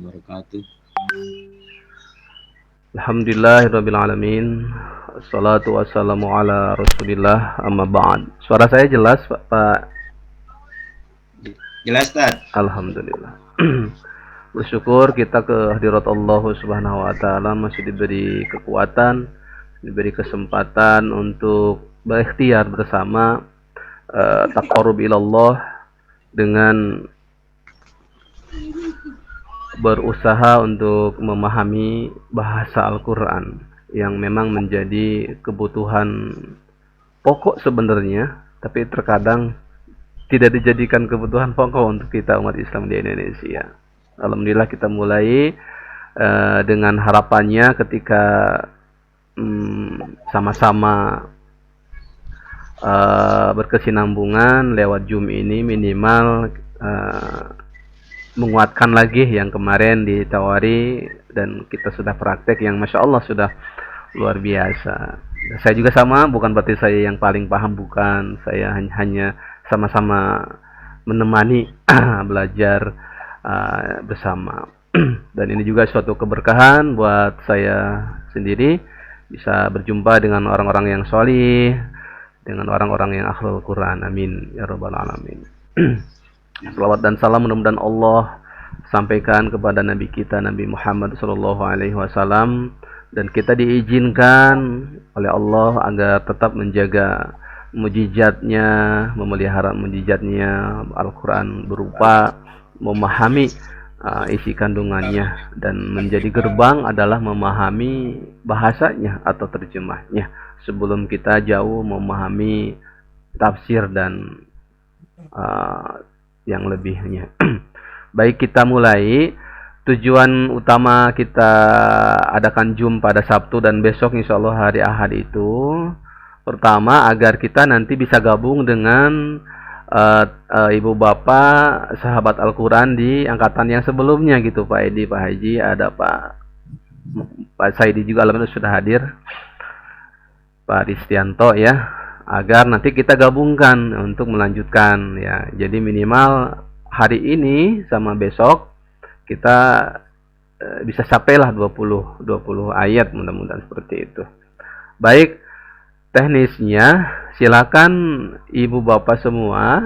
wabarakatuh. Alhamdulillahirabbil alamin. Assalatu wassalamu ala Rasulillah amma ba'd. Suara saya jelas, Pak? Jelas, Tad? Alhamdulillah. Bersyukur kita ke hadirat Allah Subhanahu wa taala masih diberi kekuatan, diberi kesempatan untuk berikhtiar bersama taqarrub ilallah dengan berusaha untuk memahami bahasa Al-Qur'an yang memang menjadi kebutuhan pokok sebenarnya, tapi terkadang tidak dijadikan kebutuhan pokok untuk kita umat Islam di Indonesia. Alhamdulillah kita mulai dengan harapannya ketika sama-sama berkesinambungan lewat Zoom ini minimal menguatkan lagi yang kemarin ditawari dan kita sudah praktek yang Masya Allah sudah luar biasa. Saya juga sama, bukan berarti saya yang paling paham, bukan. Saya hanya sama-sama menemani belajar bersama. Dan ini juga suatu keberkahan buat saya sendiri bisa berjumpa dengan orang-orang yang solih, dengan orang-orang yang akhlul Quran. Amin ya rabbal alamin. Salawat dan salam mudah-mudahan Allah sampaikan kepada Nabi kita Nabi Muhammad sallallahu alaihi wasallam, dan kita diizinkan oleh Allah agar tetap menjaga mujizatnya, memelihara mujizatnya Al-Quran berupa memahami isi kandungannya, dan menjadi gerbang adalah memahami bahasanya atau terjemahnya sebelum kita jauh memahami tafsir dan yang lebihnya. Baik, kita mulai. Tujuan utama kita adakan Zoom pada Sabtu dan besok insya Allah hari Ahad itu, pertama agar kita nanti bisa gabung dengan ibu bapak sahabat Al-Quran di angkatan yang sebelumnya gitu, Pak Edi, Pak Haji, ada Pak Saidi juga alhamdulillah sudah hadir, Pak Ristianto ya, agar nanti kita gabungkan untuk melanjutkan ya. Jadi minimal hari ini sama besok kita bisa sampailah 20 ayat, mudah-mudahan seperti itu. Baik, teknisnya silakan ibu bapak semua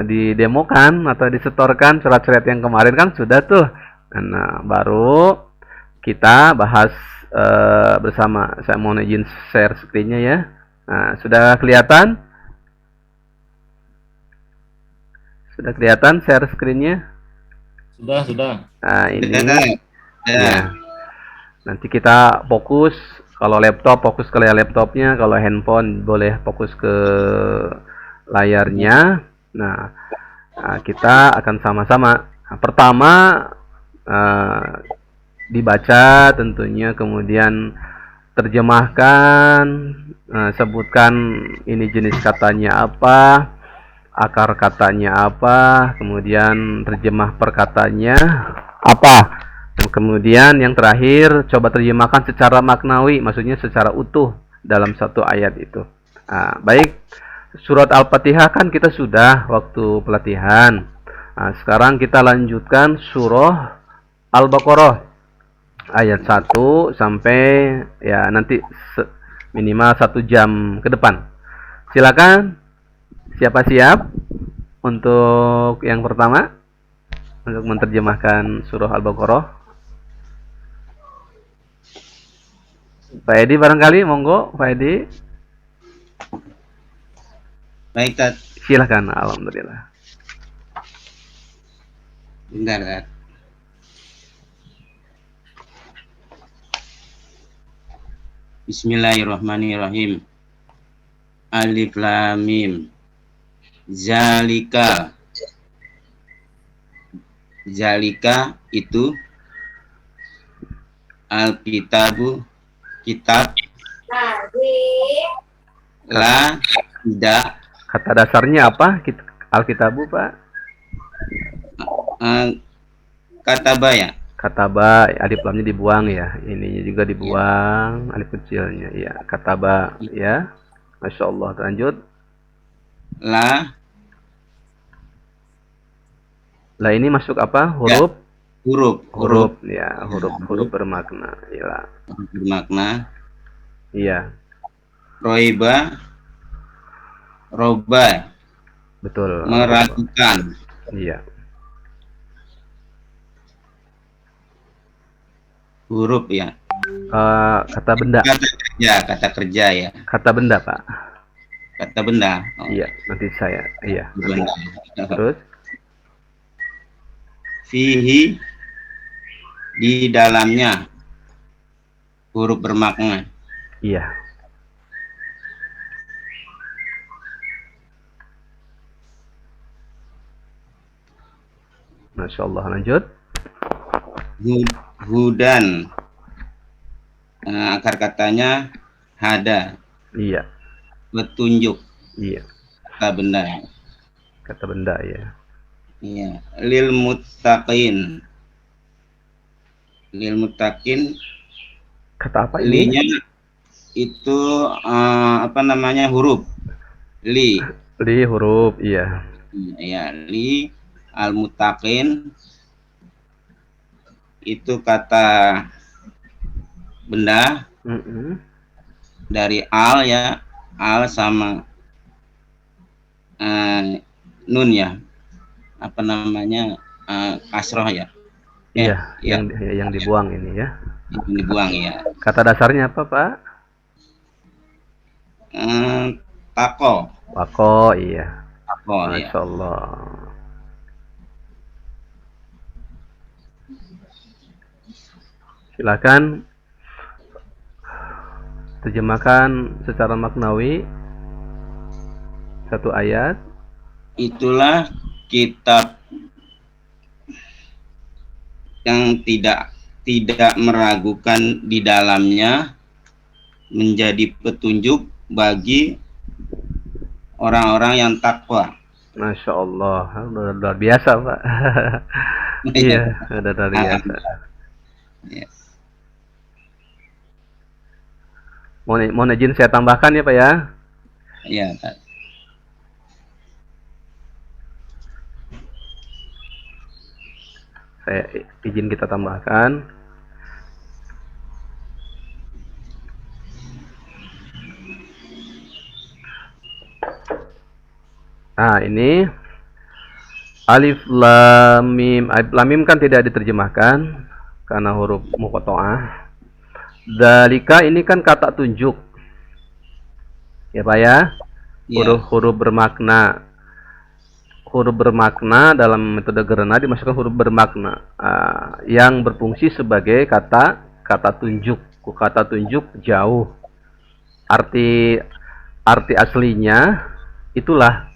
didemokan atau disetorkan surat-surat yang kemarin kan sudah tuh. Nah, baru kita bahas bersama. Saya mohon izin share screen-nya ya. Nah, sudah kelihatan? Sudah kelihatan share screen-nya? Sudah. Nah, ini ya. Nanti kita fokus, kalau laptop fokus ke layar laptopnya, kalau handphone boleh fokus ke layarnya. Nah, kita akan sama-sama. Nah, pertama dibaca tentunya, kemudian terjemahkan, sebutkan ini jenis katanya apa, akar katanya apa, kemudian terjemah perkatanya apa, dan kemudian yang terakhir coba terjemahkan secara maknawi, maksudnya secara utuh dalam satu ayat itu. Baik, surat Al-Fatihah kan kita sudah waktu pelatihan. Sekarang kita lanjutkan surah Al-Baqarah ayat 1 sampai ya nanti minimal 1 jam ke depan. Silakan, siapa siap untuk yang pertama untuk menerjemahkan surah Al-Baqarah? Pak Edi barangkali, monggo Pak Edi. Baik, Tad. Silakan. Alhamdulillah. Bentar, Tad. Bismillahirrahmanirrahim. Alif Lam Mim. Zalika itu Alkitabu, kitab, la tidak. Kata dasarnya apa? Alkitabu, Pak? Kataba ya. Kataba, alif lamnya dibuang ya. Ininya juga dibuang, alif kecilnya. Ya, kataba ya. Masya Allah, lanjut. La ini masuk apa? Huruf? huruf, huruf, Huruf, ya, huruf-huruf huruf bermakna. Iya. bermakna. Iya, Roiba, roba, betul. Roba. meragukan. Iya. Huruf ya. Kata benda. Kata kerja ya. Kata benda, Pak. Kata benda. Oh, Iya, nanti saya. Iya, nanti. benda. Terus, Fihi, di dalamnya, huruf bermakna. iya. Masya Allah, lanjut. Hudan. Akar katanya hada, Iya, petunjuk. iya. Kata benda. Kata benda, ya. Iya. Lil muttaqin. Lil muttaqin, Kata apa ini? linya itu apa namanya, huruf li. Li huruf, iya. Ya, li al muttaqin itu kata benda dari al ya, al sama nun ya, apa namanya, kasroh ya. Iya, Ya, yang dibuang ini ya. yang dibuang ya. Kata dasarnya apa, Pak? Tako, Wako, iya. tako ya. Masya Allah. Silakan terjemahkan secara maknawi satu ayat. Itulah kitab yang tidak meragukan di dalamnya, menjadi petunjuk bagi orang-orang yang takwa. Masya Allah, luar biasa, Pak. Iya, ada luar biasa. Ya. Mohon izin saya tambahkan ya, Pak ya. Ya, Pak. Saya izin kita tambahkan. Nah, ini alif lam mim. Alif lam mim kan tidak diterjemahkan karena huruf muqatta'ah. Dalika ini kan kata tunjuk. Ya, Pak ya. Huruf bermakna. Huruf bermakna dalam metode Gerena dimasukkan huruf bermakna yang berfungsi sebagai kata tunjuk. Kata tunjuk jauh. Arti aslinya itulah.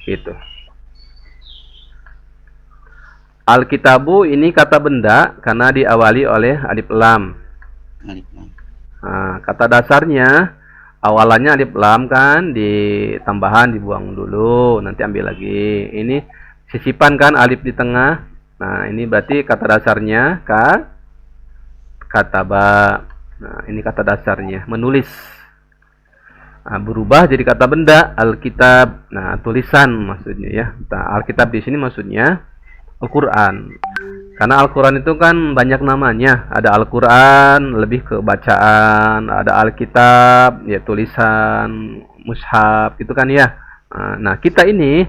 Itu. Alkitabu ini kata benda karena diawali oleh alif lam. Nah, kata dasarnya awalannya alif lam kan, ditambahan dibuang dulu, nanti ambil lagi. Ini sisipan kan alif di tengah. Nah, ini berarti kata dasarnya kata ba. Nah, ini kata dasarnya menulis. Nah, berubah jadi kata benda alkitab. Nah, tulisan maksudnya ya. Nah, alkitab di sini maksudnya Al-Quran. Karena Al-Quran itu kan banyak namanya. Ada Al-Quran, lebih ke bacaan. Ada Alkitab, ya tulisan, mushaf, gitu kan ya. Nah, kita ini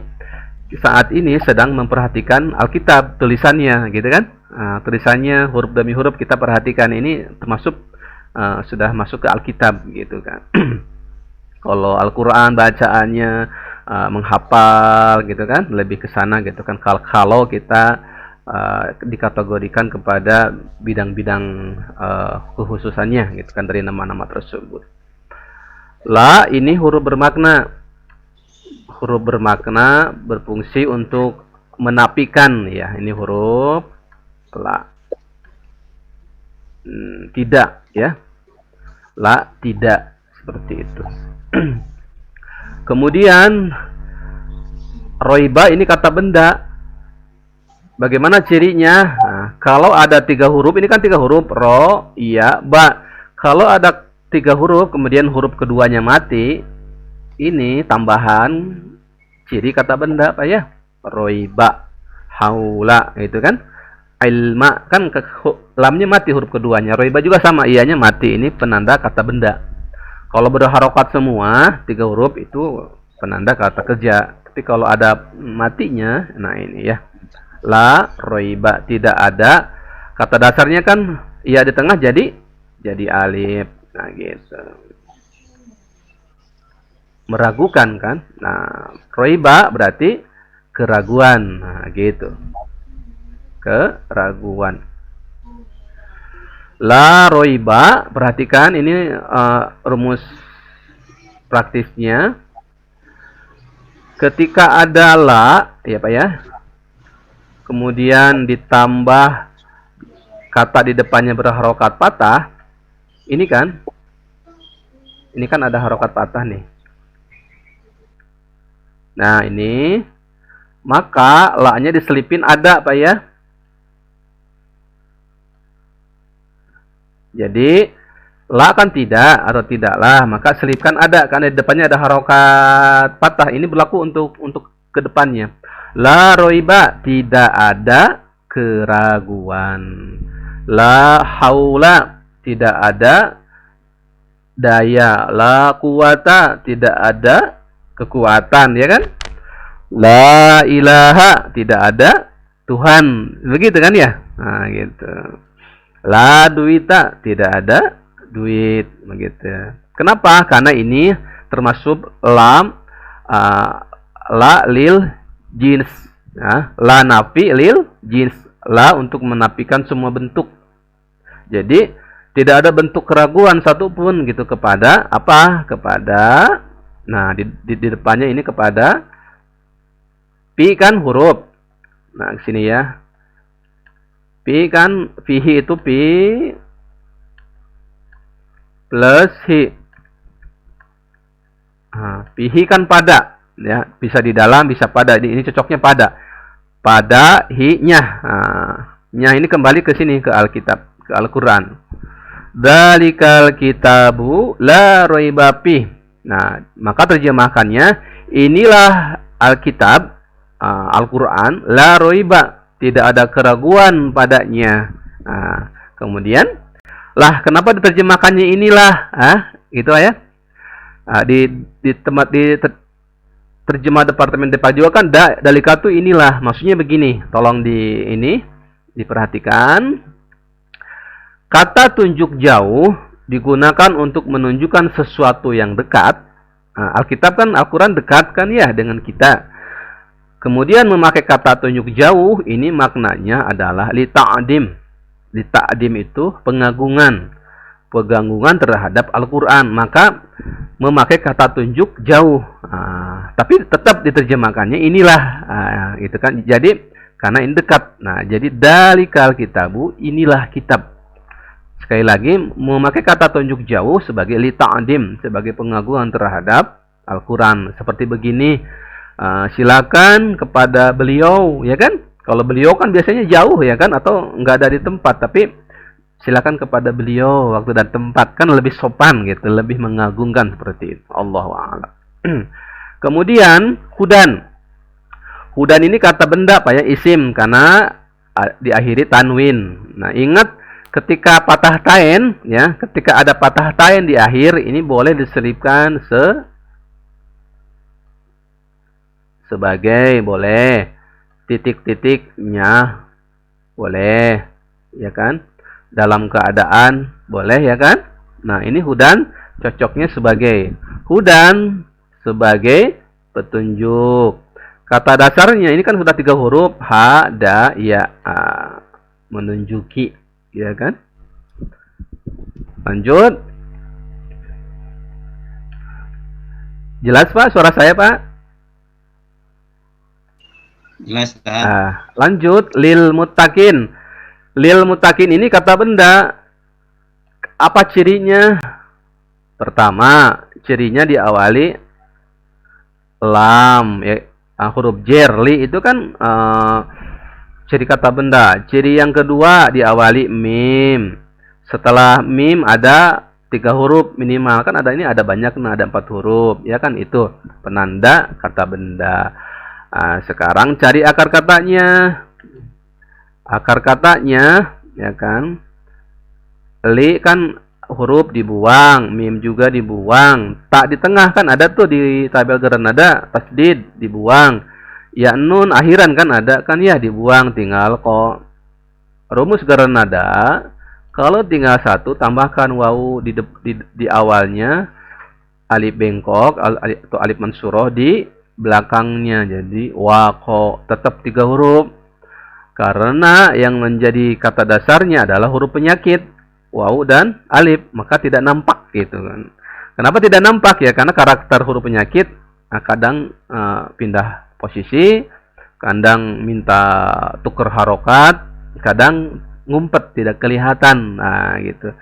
saat ini sedang memperhatikan Alkitab, tulisannya, gitu kan. Tulisannya, huruf demi huruf kita perhatikan. Ini termasuk sudah masuk ke Alkitab, gitu kan. Kalau Al-Quran bacaannya menghafal gitu kan, lebih ke sana gitu kan. Kalau kita dikategorikan kepada bidang-bidang kekhususannya gitu kan dari nama-nama tersebut. La ini huruf bermakna. Huruf bermakna berfungsi untuk menafikan ya. Ini huruf la. Tidak ya. La tidak, seperti itu. Kemudian roiba ini kata benda. Bagaimana cirinya? Nah, kalau ada 3 huruf, ini kan 3 huruf, ro, iya, ba. Kalau ada 3 huruf, kemudian huruf keduanya mati, ini tambahan ciri kata benda apa ya? Roiba, haula, itu kan. Ilma kan lamnya mati huruf keduanya. Roiba juga sama, ianya mati. Ini penanda kata benda. Kalau berharokat semua 3 huruf itu penanda kata kerja. Tapi kalau ada matinya, nah ini ya. La roiba, tidak ada. Kata dasarnya kan iya di tengah jadi alif. Nah gitu. Meragukan kan? Nah, roiba berarti keraguan. Nah gitu. Keraguan. La roiba, perhatikan ini rumus praktisnya. Ketika ada la, ya Pak ya, kemudian ditambah kata di depannya berharokat patah, ini kan ada harokat patah nih. Nah ini, maka la-nya diselipin ada Pak ya. Jadi la kan tidak atau tidaklah, maka selipkan ada karena di depannya ada harokat patah. Ini berlaku untuk ke depannya. La roiba, tidak ada keraguan. La haula, tidak ada daya. La kuwata, tidak ada kekuatan, ya kan? La ilaha, tidak ada Tuhan. Begitu kan ya? Nah, gitu. La duita, tidak ada duit, begitu. Kenapa? Karena ini termasuk lam la lil jins, ya. La nafi lil jins, la untuk menafikan semua bentuk. Jadi tidak ada bentuk keraguan satupun gitu kepada apa? Kepada, nah di depannya ini kepada pi kan huruf. Nah sini ya. Pi kan, fihi itu pi plus hi. Nah, pihi kan pada, ya bisa di dalam, bisa pada. Ini cocoknya pada. Pada hi-nya. Nah, nya ini kembali ke sini ke Alkitab, ke Al-Qur'an. Dzalikal kitabu la raiba fih. Nah, maka terjemahkannya inilah Alkitab, Al-Qur'an, la raiba, tidak ada keraguan padanya. Nah, kemudian lah kenapa diterjemahkannya inilah? Gitu ya. Di tempat terjemah Departemen Depa juga kan dalikatu inilah. Maksudnya begini, tolong diperhatikan. Kata tunjuk jauh digunakan untuk menunjukkan sesuatu yang dekat. Alkitab kan, Al-Qur'an dekat kan ya dengan kita. Kemudian memakai kata tunjuk jauh, ini maknanya adalah li ta'dim. Li ta'dim itu pengagungan terhadap Al-Qur'an. Maka memakai kata tunjuk jauh. Tapi tetap diterjemahkannya inilah, gitu kan. Jadi karena ini dekat. Nah, jadi dalikal kitabu, inilah kitab. Sekali lagi memakai kata tunjuk jauh sebagai li ta'dim, sebagai pengagungan terhadap Al-Qur'an. Seperti begini, silakan kepada beliau, ya kan? Kalau beliau kan biasanya jauh, ya kan, atau nggak ada di tempat. Tapi silakan kepada beliau waktu dan tempat, kan lebih sopan gitu, lebih mengagungkan seperti itu. Allahu a'lam. Kemudian hudan. Hudan ini kata benda Pak ya, isim karena diakhiri tanwin. Nah, ingat ketika patah tain ya, ketika ada patah tain di akhir ini boleh diselipkan sebagai, boleh, titik-titiknya boleh, ya kan, dalam keadaan boleh, ya kan. Nah ini hudan cocoknya sebagai petunjuk. Kata dasarnya ini kan sudah 3 huruf, ha, da, ya, menunjuki, ya kan. Lanjut. Jelas Pak suara saya Pak? Jelas kan? Lanjut, lil muttaqin. Lil muttaqin ini kata benda. Apa cirinya? Pertama, cirinya diawali lam, ya, huruf jer. Li itu kan ciri kata benda. Ciri yang kedua diawali mim. Setelah mim ada 3 huruf minimal. Kan ada ini ada banyak, nah ada 4 huruf. Ya kan itu penanda kata benda. Nah, sekarang cari akar katanya. Akar katanya ya kan. Li kan huruf dibuang, mim juga dibuang. Tak di tengah kan ada tuh di tabel granada, tasdid dibuang. Ya nun akhiran kan ada kan ya dibuang, tinggal kok rumus granada. Kalau tinggal satu tambahkan wawu di awalnya, alif bengkok atau alif mansuroh di belakangnya. Jadi wako tetap 3 huruf. Karena yang menjadi kata dasarnya adalah huruf penyakit, wawu dan alif, maka tidak nampak gitu kan. Kenapa tidak nampak ya? Karena karakter huruf penyakit kadang pindah posisi, kadang minta tuker harokat, kadang ngumpet tidak kelihatan. Nah, gitu.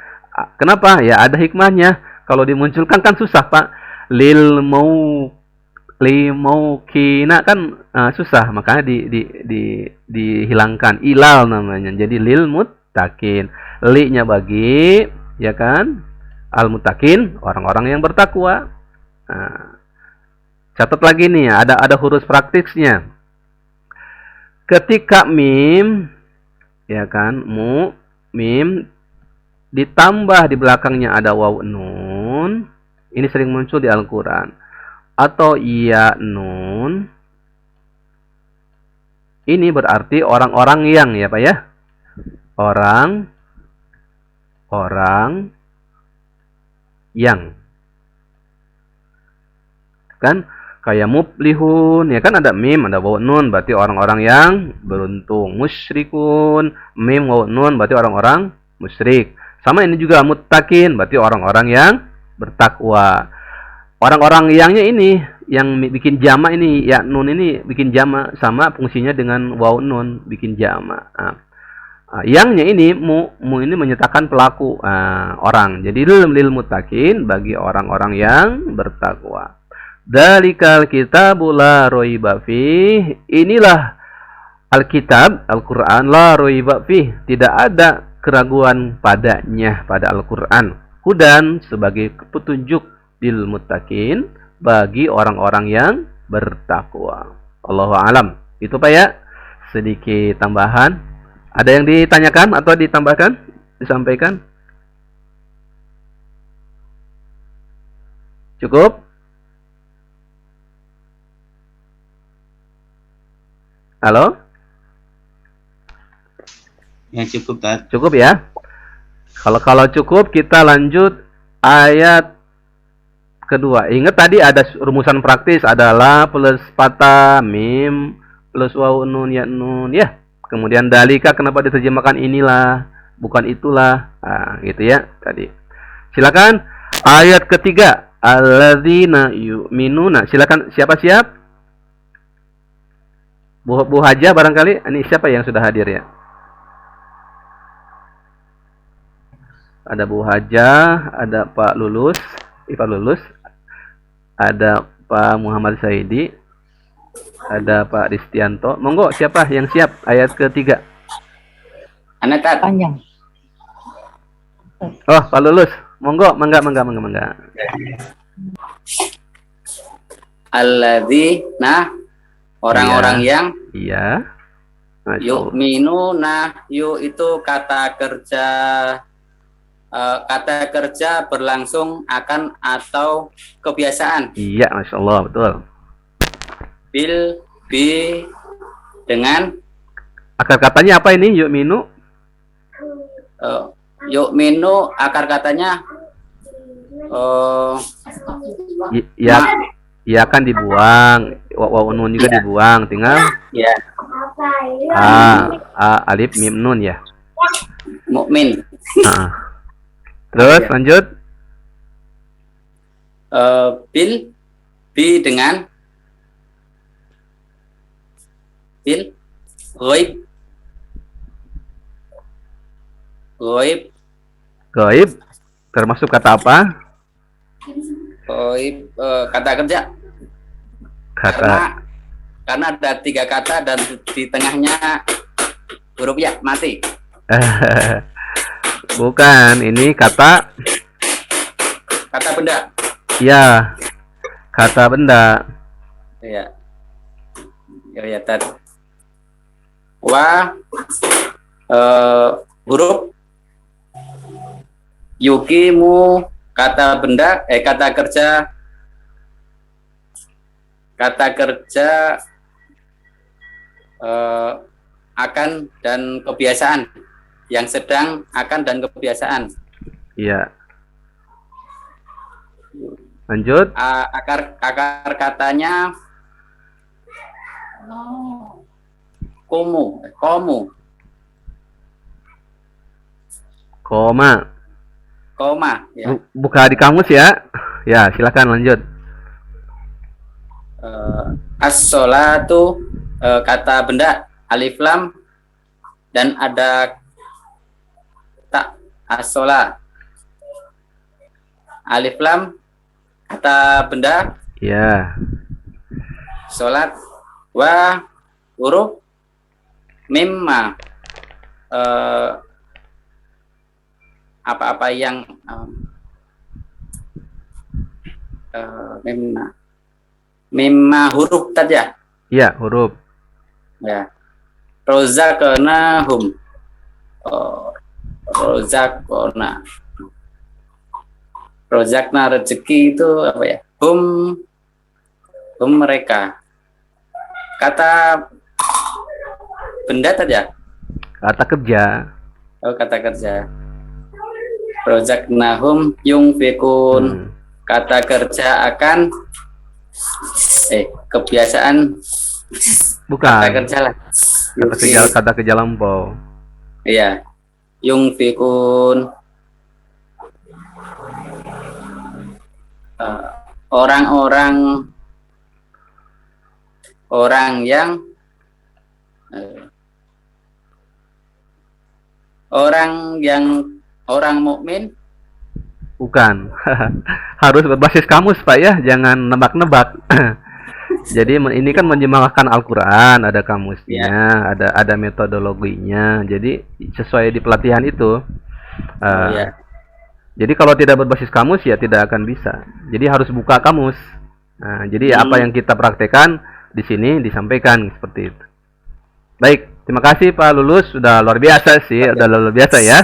Kenapa? Ya ada hikmahnya. Kalau dimunculkan kan susah, Pak. Limau kina kan susah, makanya dihilangkan, ilal namanya. Jadi lil muttaqin. Li-nya bagi, ya kan? Al muttaqin, orang-orang yang bertakwa. Nah, catat lagi nih, ada huruf praktisnya. Ketika mim, ya kan, mim ditambah di belakangnya ada waw nun, ini sering muncul di Al-Quran, atau ya nun, ini berarti orang-orang yang, ya Pak ya, orang yang, kan kayak muflihun, ya kan ada mim, ada waw nun, berarti orang-orang yang beruntung. Musyrikun, mim waw nun, berarti orang-orang musyrik. Sama ini juga muttaqin, berarti orang-orang yang bertakwa. Orang-orang yangnya ini, yang bikin jama ini, ya nun ini bikin jama, sama fungsinya dengan waw nun, bikin jama. Yangnya ini, mu ini menyatakan pelaku, orang. Jadi lil muttaqin, bagi orang-orang yang bertakwa. Dalikal kitabul la raiba fih, inilah Alkitab, Al-Quran, la raiba fih, tidak ada keraguan padanya, pada Al-Quran. Hudan, sebagai petunjuk, lil muttaqin, bagi orang-orang yang bertakwa. Allahu a'lam. Itu Pak ya, sedikit tambahan. Ada yang ditanyakan atau ditambahkan, disampaikan? Cukup? Halo? Ya cukup, Tat. Cukup ya? Kalau cukup, kita lanjut ayat kedua. Ingat tadi ada rumusan praktis, adalah plus patah, mim, plus waw nun, ya nun, ya. Kemudian dalika, kenapa diterjemahkan inilah, bukan itulah. Nah, gitu ya tadi. Silakan ayat ketiga. Alladzina yu'minuna. Silakan, siapa? Bu Haja barangkali. Ini siapa yang sudah hadir ya? Ada Bu Haja, ada Pak Lulus, Pak Lulus, ada Pak Muhammad Saidi, ada Pak Ristianto. Monggo, siapa yang siap ayat ketiga? Anak panjang. Oh, Pak Lulus. Monggo, mangga. Alladzina, orang-orang yang iya. yu'minuna, yu itu kata kerja berlangsung akan atau kebiasaan. Iya, Masya Allah, betul. Bi dengan akar katanya apa ini, yu'minu? yu'minu akar katanya ya kan dibuang, waw nun juga dibuang, tinggal ya alif mim nun ya. mukmin. Terus lanjut. Bi dengan Gaib termasuk kata apa? Kata kerja. Karena ada 3 kata dan di tengahnya huruf ya mati. Bukan, ini kata kata benda. Ya, kata benda. Ya. Ya tadi. Wa huruf yukimu kata benda kata kerja akan dan kebiasaan, yang sedang, akan dan kebiasaan. Iya. Lanjut. Akar katanya komu. Koma ya. Buka di kamus ya. Ya, silakan lanjut. As-sholatu kata benda alif lam dan ada tak as-sholat. Alif lam kata benda. Ya. Sholat wa huruf mimma apa-apa yang mimma huruf tadi ya? Iya, huruf. Ya. Rozaqnahum. Rozaqna. Rozaqna rezeki itu apa ya? Hum mereka. Kata benda tadi ya? Kata kerja. Oh, kata kerja. Rozaqnahum yungfikun. Kata kerja akan kebiasaan. Bukan. Kata kerja lah. Kata kerja lampau. Iya. Yungfikun. Orang mukmin. Bukan. Harus berbasis kamus, Pak ya, jangan nebak-nebak. Jadi ini kan menjemahkan Al-Qur'an, ada kamusnya, ada metodologinya. Jadi sesuai di pelatihan itu. Jadi kalau tidak berbasis kamus ya tidak akan bisa. Jadi harus buka kamus. Nah, jadi apa yang kita praktekkan di sini disampaikan seperti itu. Baik, terima kasih Pak Lulus, sudah luar biasa sih, udah luar biasa ya.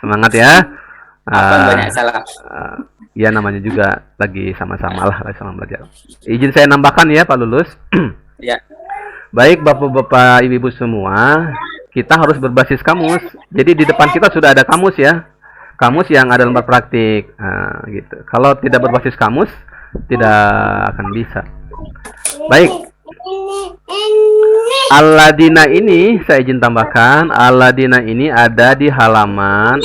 Semangat ya. Banyak salah. Ya namanya juga lagi sama-sama lah, sama belajar. Izin saya nambahkan ya Pak Lulus. Ya. Baik Bapak-bapak, Ibu-ibu semua, kita harus berbasis kamus. Jadi di depan kita sudah ada kamus ya. Kamus yang ada lembar praktik. Nah, gitu. Kalau tidak berbasis kamus, tidak akan bisa. Baik. Alladzina ini saya izin tambahkan, alladzina ini ada di halaman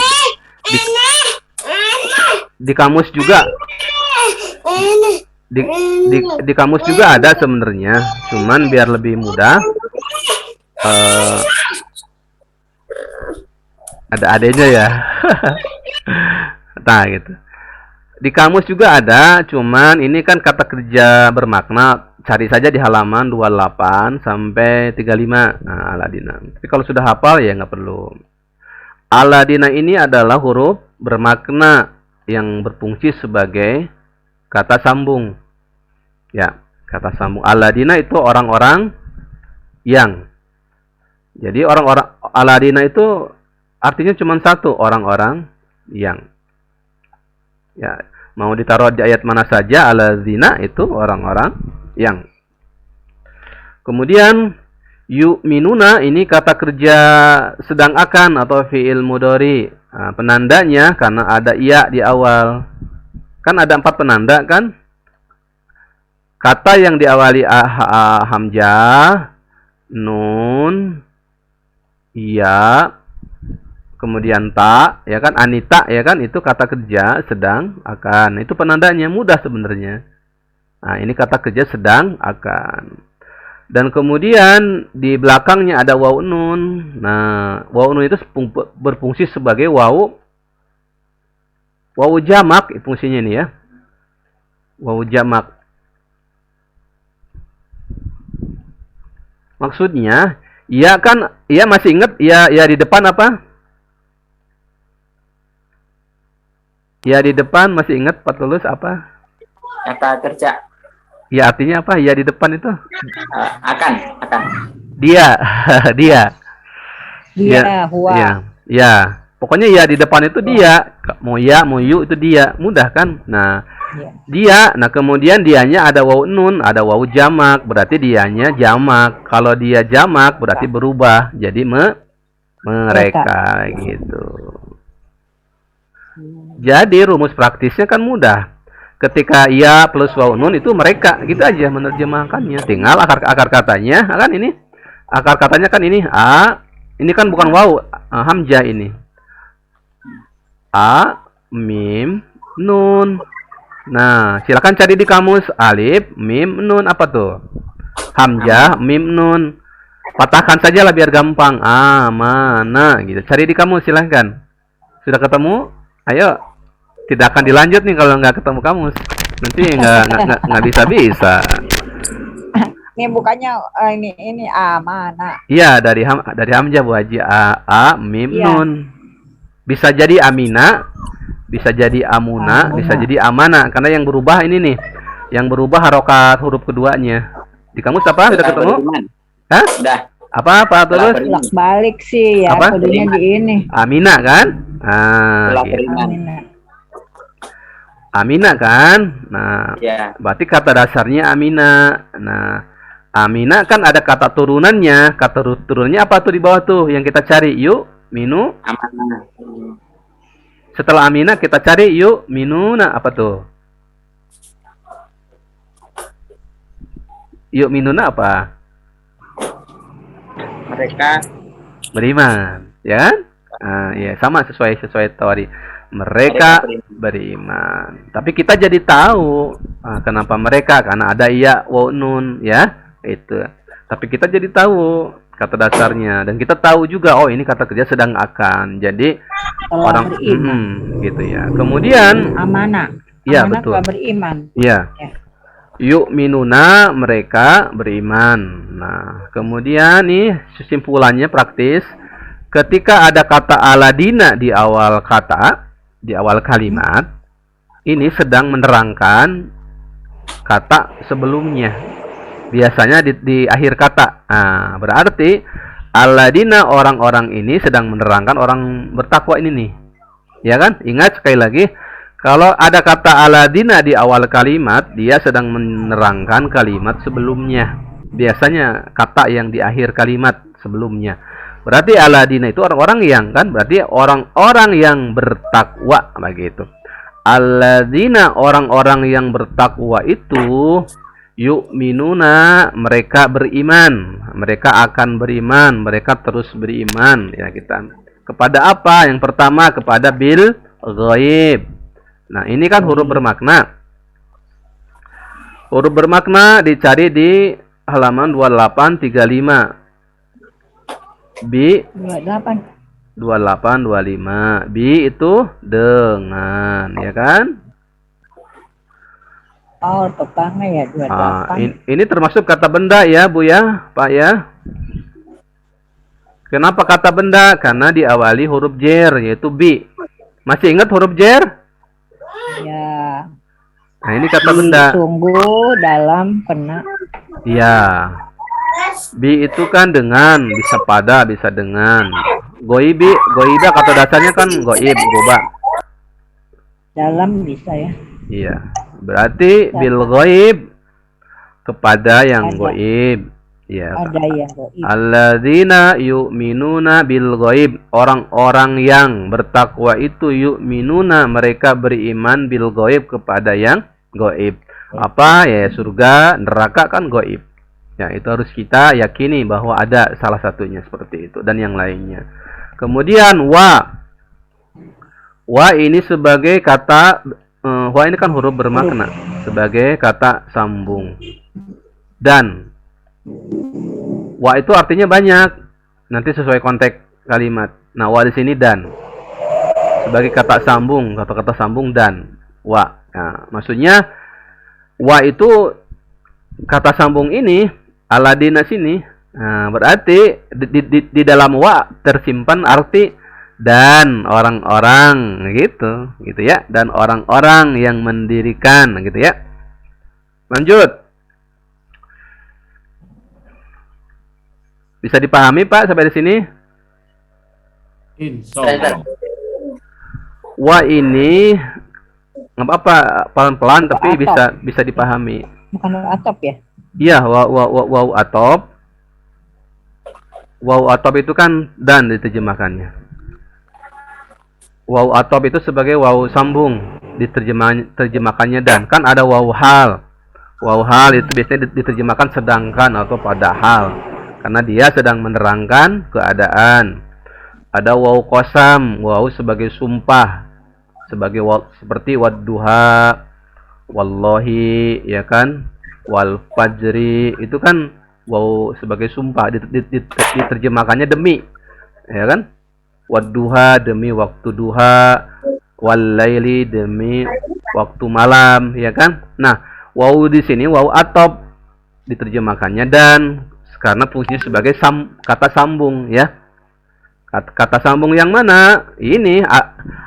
di kamus juga. Di kamus juga ada sebenarnya, cuman biar lebih mudah ada adanya ya. Nah gitu. Di kamus juga ada, cuman ini kan kata kerja bermakna, cari saja di halaman 28 sampai 35. Nah, Aladina. Tapi kalau sudah hafal ya nggak perlu. Aladina ini adalah huruf bermakna yang berfungsi sebagai kata sambung. Ya, kata sambung. Aladina itu orang-orang yang. Jadi orang-orang Aladina itu artinya cuma satu, orang-orang yang. Ya, mau ditaruh di ayat mana saja, aladzina itu orang-orang yang. Kemudian yu'minuna ini kata kerja sedang akan atau fi'il mudhari. Nah, penandanya karena ada ya di awal. Kan ada 4 penanda kan? Kata yang diawali hamzah, nun, ya, kemudian ta, ya kan, anita, ya kan, itu kata kerja sedang akan. Itu penandanya mudah sebenarnya. Nah, ini kata kerja sedang akan. Dan kemudian di belakangnya ada waw nun. Nah, waw nun itu berfungsi sebagai waw jamak, fungsinya ini ya. Waw jamak. Maksudnya, ya kan, ya masih ingat ya di depan apa? Ya di depan masih ingat Pak Tulus apa? Kata kerja. Ya artinya apa? Ya di depan itu. Akan. Dia, dia. Dia, huwa. Ya, ya. Pokoknya ya di depan itu dia. Mau ya, mau yu itu dia. Mudah kan? Nah, Ya. dia. Nah, kemudian dianya ada wawu nun, ada wawu jamak. Berarti dianya jamak. Kalau dia jamak berarti berubah jadi mereka gitu. Jadi rumus praktisnya kan mudah. Ketika ya plus wawu nun itu mereka, gitu aja menerjemahkannya. Tinggal akar katanya kan ini. Akar katanya kan ini a. Ini kan bukan wawu, hamzah ini. A, mim, nun. Nah, silakan cari di kamus alif, mim, nun apa tuh? Hamzah, mim, nun. Patahkan saja lah biar gampang. Mana gitu. Cari di kamus silahkan. Sudah ketemu? Ayo. Tidak akan dilanjut nih kalau nggak ketemu kamus. Nanti nggak bisa. Ini bukannya ini mana? Iya, dari hamzah Bu Haji. A, mim, Iya. nun. Bisa jadi amina, bisa jadi amuna, bisa jadi amana. Karena yang berubah ini nih. Yang berubah harokat huruf keduanya. Di kamus apa? Sudah ketemu? Beriman. Hah? Udah. Apa terus? Bolak balik sih ya. Apa? Kodenya di ini. Amina kan? Telah Gitu. beriman. Amina kan? Nah, Ya. berarti kata dasarnya amina. Nah, amina kan ada kata turunannya. Kata turunannya apa tuh di bawah tuh yang kita cari? Yuk, minu. Amanah. Setelah amina kita cari yuk, minuna apa tuh? Yuk minuna apa? Mereka Beriman, ya kan? Ya sama sesuai tadi. Mereka beriman. Tapi kita jadi tahu kenapa mereka, karena ada iya wa nun ya, itu. Tapi kita jadi tahu kata dasarnya dan kita tahu juga oh ini kata kerja sedang akan. Jadi Telah orang beriman. gitu ya. Kemudian Amanah. iya Amanah betul. telah beriman. Iya. Ya. Yuk minuna mereka beriman. Nah, kemudian nih kesimpulannya praktis. Ketika ada kata aladina di awal kata, di awal kalimat, ini sedang menerangkan kata sebelumnya. Biasanya di akhir kata. Nah, berarti aladina orang-orang ini sedang menerangkan orang bertakwa ini nih. Ya kan? Ingat sekali lagi. Kalau ada kata aladina di awal kalimat, dia sedang menerangkan kalimat sebelumnya. Biasanya kata yang di akhir kalimat sebelumnya. Berarti aladina itu orang-orang yang kan, berarti orang-orang yang bertakwa begitu. Aladina orang-orang yang bertakwa itu yu'minuna mereka beriman, mereka akan beriman, mereka terus beriman ya kita. Kepada apa? Yang pertama kepada bil ghaib. Nah, ini kan huruf bermakna. Huruf bermakna dicari di halaman 2835. Bi 28. 2825. Bi itu dengan, ya kan? Oh, tepangnya ya 28. Ini termasuk kata benda ya, Bu ya, Pak ya. Kenapa kata benda? Karena diawali huruf jer yaitu bi. Masih ingat huruf jer? Ya. Nah, ini kata benda. Sungguh dalam kena. Iya. Bi itu kan dengan, bisa pada, bisa dengan. Goibi, goida kata dasarnya kan goib, goba. Dalam bisa ya. Iya. Berarti bil goib kepada yang Ada. goib. Iya. Ada yang goib. Alladzina yu'minuna bil ghaib. Orang-orang yang bertakwa itu yu'minuna mereka beriman bil ghaib kepada yang ghaib. Apa ya, surga, neraka kan ghaib. Ya, itu harus kita yakini bahwa ada salah satunya seperti itu dan yang lainnya. Kemudian wa. Wa ini sebagai kata wa ini kan huruf bermakna sebagai kata sambung. Dan wa itu artinya banyak. Nanti sesuai konteks kalimat. Nah, wa di sini dan sebagai kata sambung, kata-kata sambung dan wa. Nah, maksudnya wa itu kata sambung ini aladina sini. Nah, berarti di dalam wa tersimpan arti dan orang-orang gitu ya, dan orang-orang yang mendirikan gitu ya. Lanjut. Bisa dipahami Pak sampai di sini? Insyaallah. Wah ini nggak apa-apa pelan-pelan tapi Atop. bisa dipahami. Bukan atop ya? Iya, waw atop. Waw atop itu kan dan diterjemahkannya. Waw atop itu sebagai waw sambung, diterjemahkannya dan. Kan ada waw hal. Waw hal itu biasanya diterjemahkan sedangkan atau padahal. Karena dia sedang menerangkan keadaan. Ada waw qasam, waw sebagai sumpah. Sebagai waw, seperti wadduha, wallahi, ya kan? Wal fajri, itu kan waw sebagai sumpah, diterjemahkannya demi, ya kan? Wadduha demi waktu duha, wal laili demi waktu malam, ya kan? Nah, waw di sini waw atop diterjemahkannya dan karena fungsinya sebagai kata sambung, ya. Kata sambung yang mana? Ini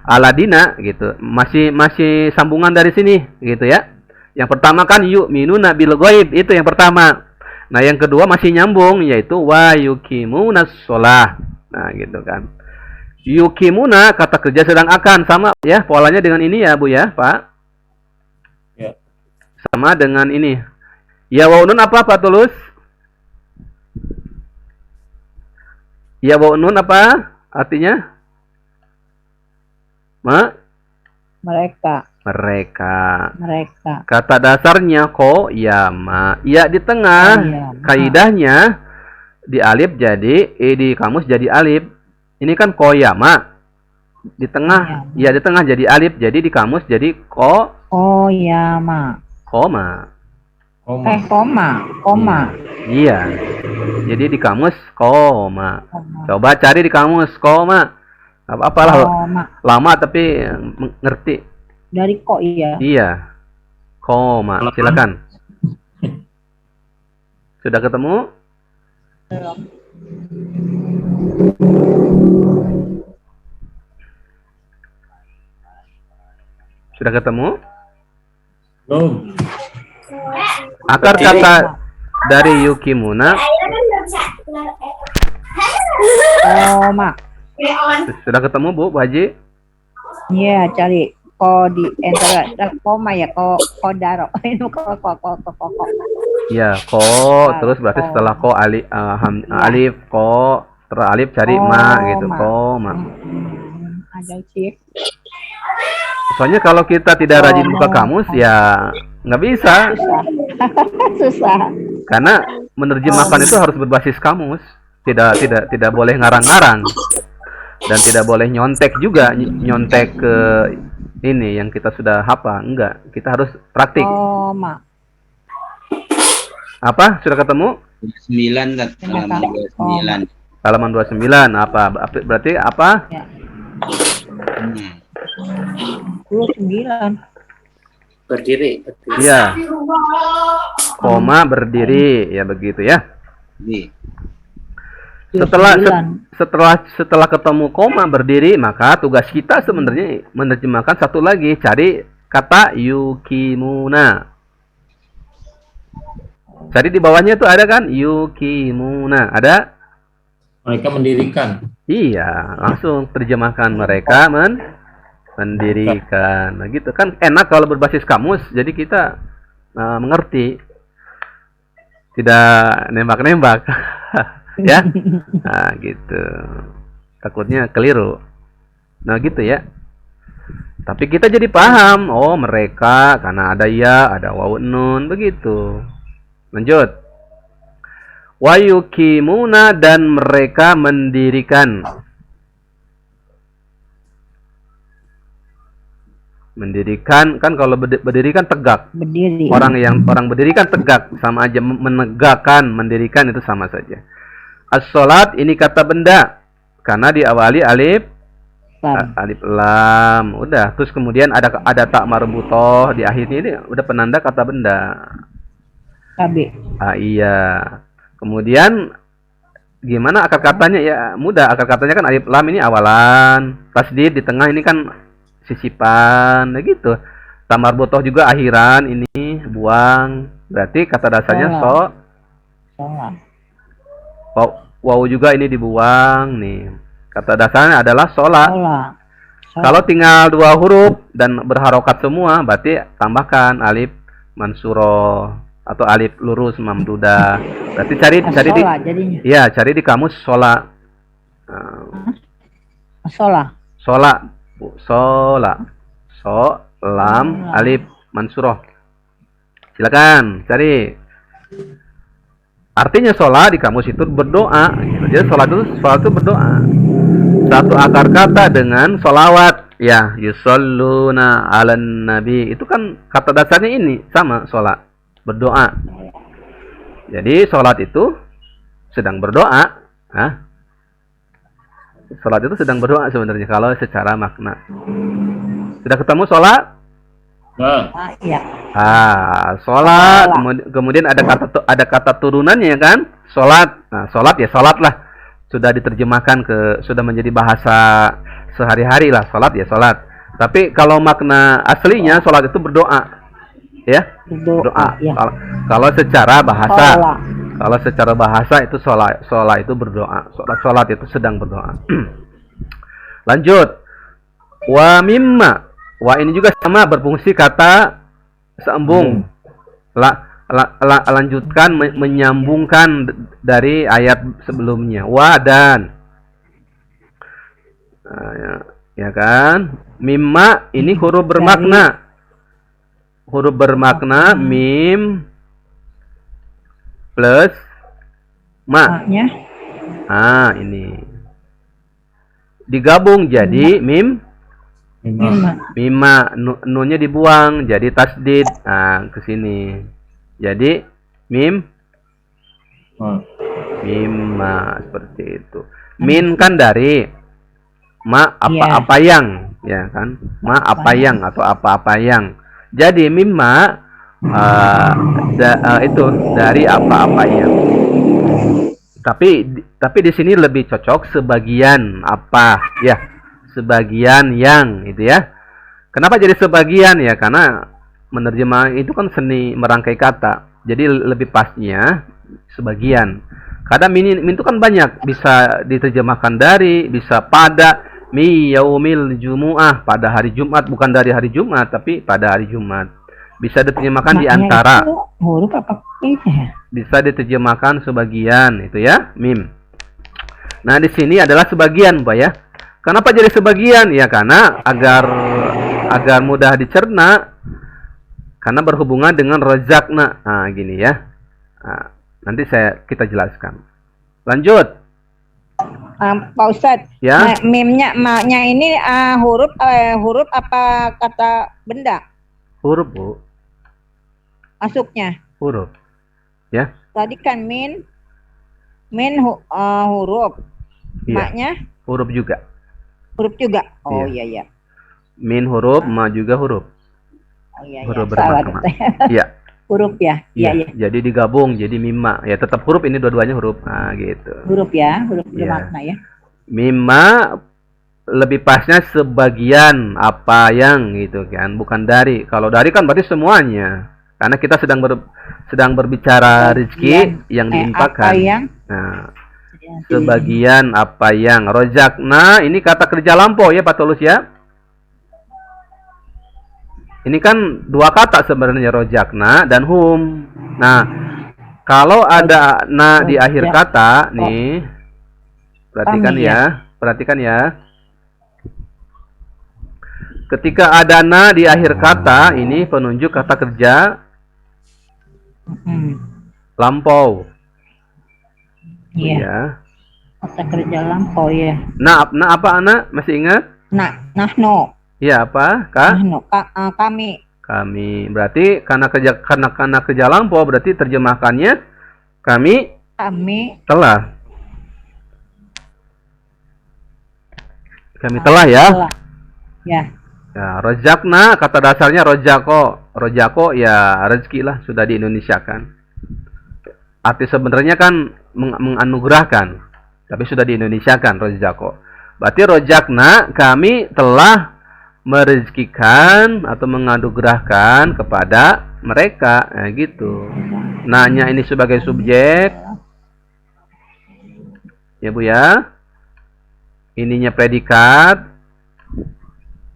aladina gitu. Masih sambungan dari sini gitu ya. Yang pertama kan yu'minuna bil ghaib, itu yang pertama. Nah, yang kedua masih nyambung yaitu wa yuqimunas shalah. Nah, gitu kan. Yuqimuna kata kerja sedang akan sama ya polanya dengan ini ya, Bu ya, Pak. Ya. Sama dengan ini. Ya wa nun apa Pak Tulus? Ya wa nun apa artinya? Mereka. Kata dasarnya ko yama. Ya di tengah. Kaidahnya di alif jadi di kamus jadi alif. Ini kan ko yama. Di tengah. Ya di tengah jadi alif. Jadi di kamus jadi ko. Oh yama. Koma. Koma. Iya. Jadi di kamus koma. Coba cari di kamus koma. Apalah lama tapi ngerti. Dari kok iya. Iya. Koma. Silakan. Sudah ketemu? Belum. Sudah ketemu? Belum. Akar kata dari yukimuna. Koma. Sudah ketemu Bu Haji? Iya, cari ko di enter koma ya, ko daro. Ini ko. Iya, ko terus berarti setelah ko alif ko setelah alif cari ma gitu, koma. Ada sih. Soalnya kalau kita tidak rajin buka kamus ya nggak bisa. Susah. Karena menerjemahkan itu harus berbasis kamus. Tidak boleh ngarang-ngarang. Dan tidak boleh nyontek juga, nyontek ke ini yang kita sudah hafal. Enggak, kita harus praktik. Koma. Apa? Sudah ketemu? 9 kan, halaman 29. Halaman 29 apa? Berarti apa? Ya. 29. Berdiri. Iya. Koma berdiri, ya begitu ya. Setelah ketemu koma berdiri, maka tugas kita sebenarnya menerjemahkan satu lagi, cari kata yukimuna. Cari di bawahnya itu ada kan yukimuna, ada? Mereka mendirikan. Iya, langsung terjemahkan mereka mendirikan. Nah, gitu kan enak kalau berbasis kamus, jadi kita mengerti. Tidak nembak-nembak. Ya. Nah, gitu. Takutnya keliru. Nah, gitu ya. Tapi kita jadi paham, oh mereka karena ada ya, ada wawu nun, begitu. Lanjut. Wa yuqimuna dan mereka mendirikan. Mendirikan kan kalau berdiri kan tegak. Berdiri. Orang berdiri kan tegak, sama aja menegakkan, mendirikan itu sama saja. As-sholat ini kata benda karena diawali alif lam. Udah, terus kemudian ada tak marbutoh di akhirnya, ini udah penanda kata benda. KB. Iya. Kemudian gimana akar katanya ya mudah. Akar katanya kan alif lam ini awalan, tasdid di tengah ini kan sisipan, nah gitu. Tamar botoh juga akhiran ini buang. Berarti kata dasarnya Sholat. Waw juga ini dibuang nih. Kata dasarnya adalah sholat. Sholat. Kalau tinggal dua huruf dan berharokat semua, berarti tambahkan alif mansuroh atau alif lurus mamdudah. Berarti cari di sholat jadinya. ya cari di kamus sholat. Sholat. Sholat, sholat, lam alif mansuroh. Silakan cari. Artinya sholat di kamus itu berdoa. Jadi sholat itu berdoa. Satu akar kata dengan sholawat. Ya, yusalluna ala nabi. Itu kan kata dasarnya ini sama sholat. Berdoa. Jadi sholat itu sedang berdoa. Hah? Sholat itu sedang berdoa sebenarnya kalau secara makna. Sudah ketemu sholat? Nah, Iya. Sholat. Kemudian ada kata turunannya kan? Sholat. Nah, sholat ya sholat lah. Sudah diterjemahkan sudah menjadi bahasa sehari-hari lah. Sholat ya sholat. Tapi kalau makna aslinya sholat itu berdoa. Ya, berdoa. Ya. Kalau secara bahasa, Sholat. kalau secara bahasa itu sholat itu berdoa. Sholat itu sedang berdoa. Lanjut. Wa mimma. Wa ini juga sama berfungsi kata seembung. Lanjutkan menyambungkan dari ayat sebelumnya. Wa dan. Nah, ya kan? Mimma ini huruf bermakna. Huruf bermakna mim plus ma. Maknya. Ini. Digabung jadi mim. Mima nunnya dibuang jadi tasdid. Ke sini. Jadi mim mimma seperti itu. Min kan dari ma apa yang, ya kan? Ma apa yang atau apa yang. Jadi mimma itu dari apa yang. Tapi di sini lebih cocok sebagian apa ya? Sebagian yang itu ya. Kenapa jadi sebagian ya? Karena menerjemah itu kan seni merangkai kata. Jadi lebih pasnya sebagian. Kadang min itu kan banyak, bisa diterjemahkan dari, bisa pada mi yaumil jumu'ah, pada hari Jumat, bukan dari hari Jumat tapi pada hari Jumat. Bisa diterjemahkan di antara. Huruf apa itu ya? Bisa diterjemahkan sebagian itu ya, mim. Nah, di sini adalah sebagian, Pak ya. Kenapa jadi sebagian? Ya karena agar mudah dicerna. Karena berhubungan dengan rozakna. Gini ya. Nanti kita jelaskan. Lanjut. Pak Ustadz, Ya. mimnya, maknya ini huruf apa kata benda Huruf, Bu. masuknya? Huruf. Ya. Tadi kan huruf, Iya. maknya Huruf juga. huruf juga. Oh Iya. iya. Min huruf, ma juga huruf. Oh iya. Huruf Salah. bermakna. Iya. Huruf ya. Iya. Jadi digabung jadi mimma. Ya tetap huruf, ini dua-duanya huruf. Gitu. Huruf ya, huruf Iya. bermakna ya. Mimma lebih pasnya sebagian apa yang gitu kan, bukan dari. Kalau dari kan berarti semuanya. Karena kita sedang berbicara rezeki yang diinfakkan. Apa yang? Nah, sebagian apa yang rojakna ini kata kerja lampau ya Pak Tulus ya. Ini kan dua kata sebenarnya, rojakna dan hum. Nah, kalau ada na di akhir kata nih, perhatikan ya. Ketika ada na di akhir kata, ini penunjuk kata kerja lampau. Iya. Ya. Kata kerja lampau ya. Nah apa anak masih ingat? Nahno. Ya apa? Nahno. Kami. Kami. Berarti karena kerja lampau berarti terjemahkannya kami telah. Kami telah ya. Ya. Ya, rojakna kata dasarnya rojako. Rojako ya rezeki lah, sudah di Indonesia kan. Arti sebenarnya kan menganugerahkan. Tapi sudah di Indonesia kan rozako. Berarti rojakna, kami telah merezekikan atau menganugerahkan kepada mereka, gitu. Nanya ini sebagai subjek, ya Bu ya. Ininya predikat,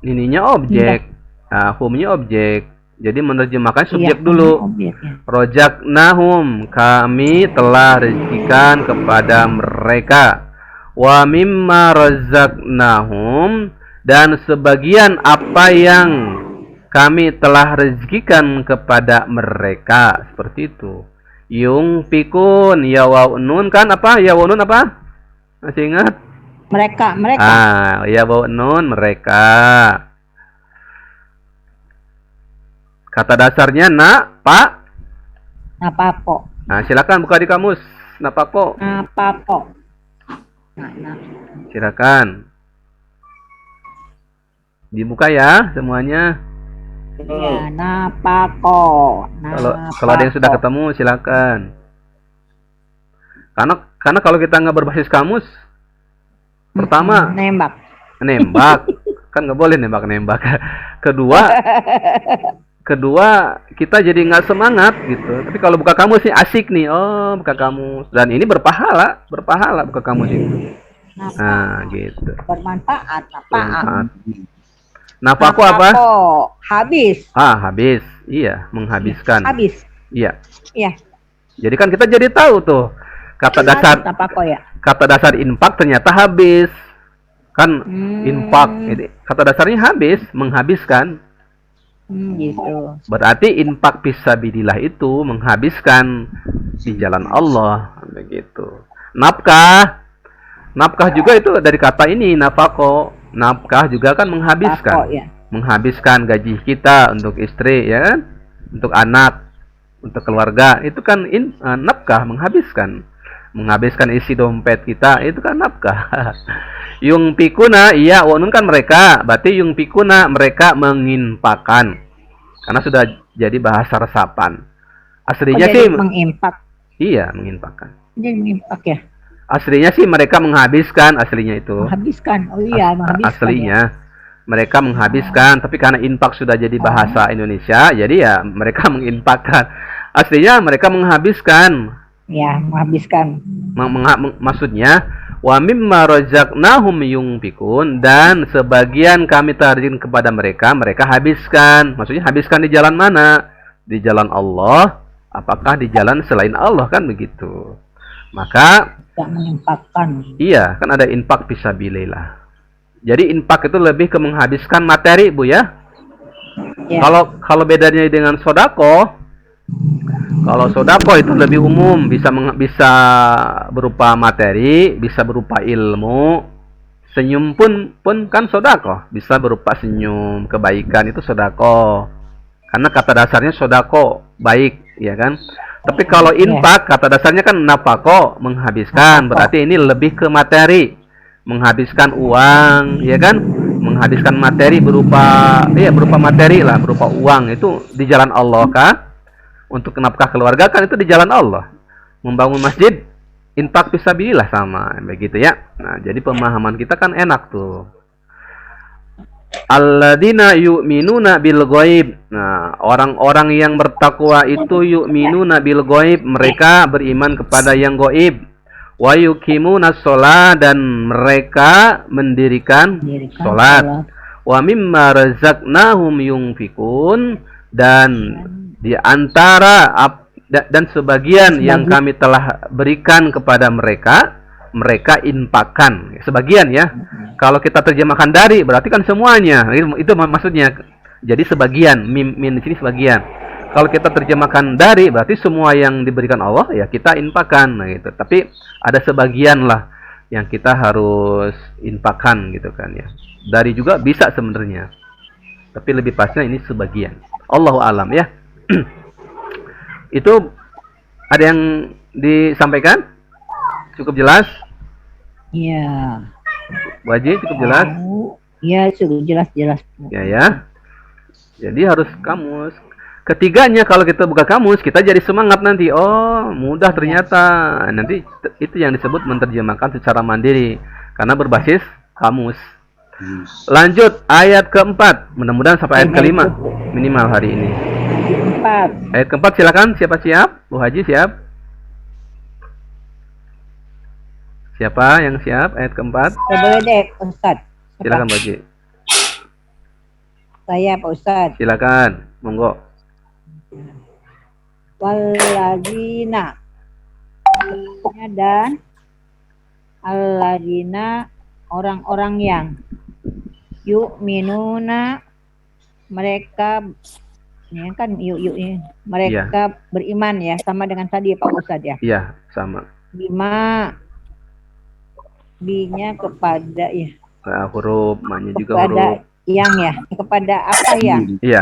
ininya objek, humnya objek. Jadi menerjemahkan subjek dulu. Rojaknahum, kami telah rezekikan kepada mereka. Wa mimma razaqnahum, dan sebagian apa yang kami telah rezekikan kepada mereka. Seperti itu. Yung pikun, ya wa nun kan apa? Ya wa nun apa? Masih ingat? Mereka. Ya wa nun mereka. Kata dasarnya pak. Napako. Nah, silakan buka di kamus. Napako. Napako. Silakan. Dibuka ya semuanya. Ya, napako. Kalau ada yang sudah ketemu silakan. Karena kalau kita nggak berbasis kamus, pertama nembak. Kan nggak boleh nembak. Kedua kita jadi nggak semangat gitu. Tapi kalau buka kamus sih asik nih. Oh, buka kamus, dan ini berpahala buka kamus itu. Nah, gitu. Bermanfaat. Napako apa? Habis. Habis. Iya, menghabiskan. Habis. Iya. Iya. Jadi kan kita jadi tahu tuh kata dasar. Napako ya. Kata dasar infak ternyata habis. Kan infak. Jadi kata dasarnya habis, menghabiskan. Gitu. Berarti infak fisabilillah itu menghabiskan di jalan Allah, begitu. Nafkah juga itu dari kata ini, nafako. Nafkah juga kan menghabiskan. Nafkah, ya. Menghabiskan gaji kita untuk istri, ya kan? Untuk anak, untuk keluarga, itu kan nafkah, menghabiskan isi dompet kita, itu kan nafkah. Yung pikuna, iya, wanun kan mereka. Berarti yung pikuna, mereka menginfakkan. Karena sudah jadi bahasa resapan. Aslinya sih mengimpak. Iya, menginfakkan. Jadi menimpak ya. Aslinya sih mereka menghabiskan, aslinya itu. Menghabiskan. Oh iya, menghabiskan. Aslinya mereka menghabiskan, tapi karena infak sudah jadi bahasa Indonesia, jadi ya mereka menginfakkan. Aslinya mereka menghabiskan. Ya, menghabiskan. Maksudnya wa mimma razaqnahum yunfikun, dan sebagian kami tarin kepada mereka habiskan. Maksudnya habiskan di jalan mana? Di jalan Allah, apakah di jalan selain Allah, kan begitu. Maka tidak menginfakkan. Iya, kan ada infak fisabilillah. Jadi infak itu lebih ke menghabiskan materi, Bu ya. Ya. Kalau bedanya dengan sodako, kalau sodako itu lebih umum, bisa berupa materi, bisa berupa ilmu. Senyum pun kan sodako, bisa berupa senyum, kebaikan itu sodako. Karena kata dasarnya sodako, baik, ya kan. Tapi kalau infak, kata dasarnya kan nafako, menghabiskan. Berarti ini lebih ke materi, menghabiskan uang, ya kan? Menghabiskan materi berupa materi lah, berupa uang, itu di jalan Allah kah? Untuk nafkah keluarga kan itu di jalan Allah. Membangun masjid, infak fisabilillah sama, begitu ya. Nah, jadi pemahaman kita kan enak tuh. Alladzina yu'minuna bil ghaib. Nah, orang-orang yang bertakwa itu yu'minuna bil ghaib, mereka beriman kepada yang gaib. Wa yuqimuna shalah, dan mereka mendirikan salat. Wa mimma razaqnahum yunfikun, dan di antara dan sebagian yang kami telah berikan kepada mereka infakkan. Sebagian ya. Kalau kita terjemahkan dari, berarti kan semuanya. Itu maksudnya. Jadi sebagian, min di sini sebagian. Kalau kita terjemahkan dari, berarti semua yang diberikan Allah ya kita infakkan, nah, gitu. Tapi ada sebagian lah yang kita harus infakkan, gitu kan ya. Dari juga bisa sebenarnya. Tapi lebih pasnya ini sebagian. Allahu alam ya. Itu ada yang disampaikan? Cukup jelas? Iya. Wajib cukup jelas? Iya, cukup jelas. Ya. Jadi harus kamus. ketiganya kalau kita buka kamus, kita jadi semangat nanti. Oh, mudah ternyata. Nanti itu yang disebut menerjemahkan secara mandiri karena berbasis kamus. Lanjut ayat keempat. Mudah-mudahan sampai ayat kelima minimal hari ini. Ayat keempat silakan. Siapa siap? Bu Haji siap? Siapa yang siap? Ayat keempat. Boleh deh, Ustaz. Silakan Bu Haji. Saya Pak Ustaz. Silakan. Monggo. Walladzina dan alladzina orang-orang yang yu'minuna mereka ini kan ini mereka beriman ya, sama dengan tadi ya Pak Ustaz ya. Iya, sama. Bima B-nya kepada ya. Huruf, ma-nya juga kepada huruf. Yang ya, kepada apa yang? Iya.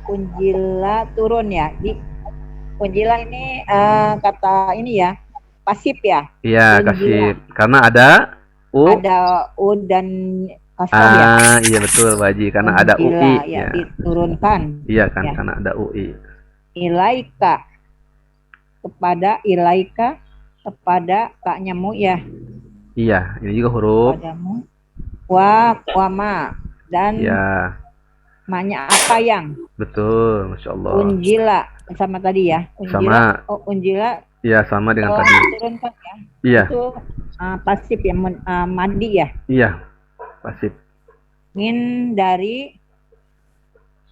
Unjila turun ya. Di unjila ini kata ini ya, pasif ya. Iya, kasih. Karena ada ada u dan kasroh ya. Iya betul Pak Haji, karena ada UI ya, diturunkan. Iya kan, ya. karena ada UI. Ilaika kepada ilaika kepada kaknya mu ya. Iya, ini juga huruf. Padamu. Wama dan ya. Maknya apa yang? Betul, Masya Allah. Unjila sama tadi ya. Unjila, sama. Oh, unjila. Iya, sama dengan tadi. Turunkan ya. Iya. Itu pasif ya, mandi ya. Iya, pasif. Min dari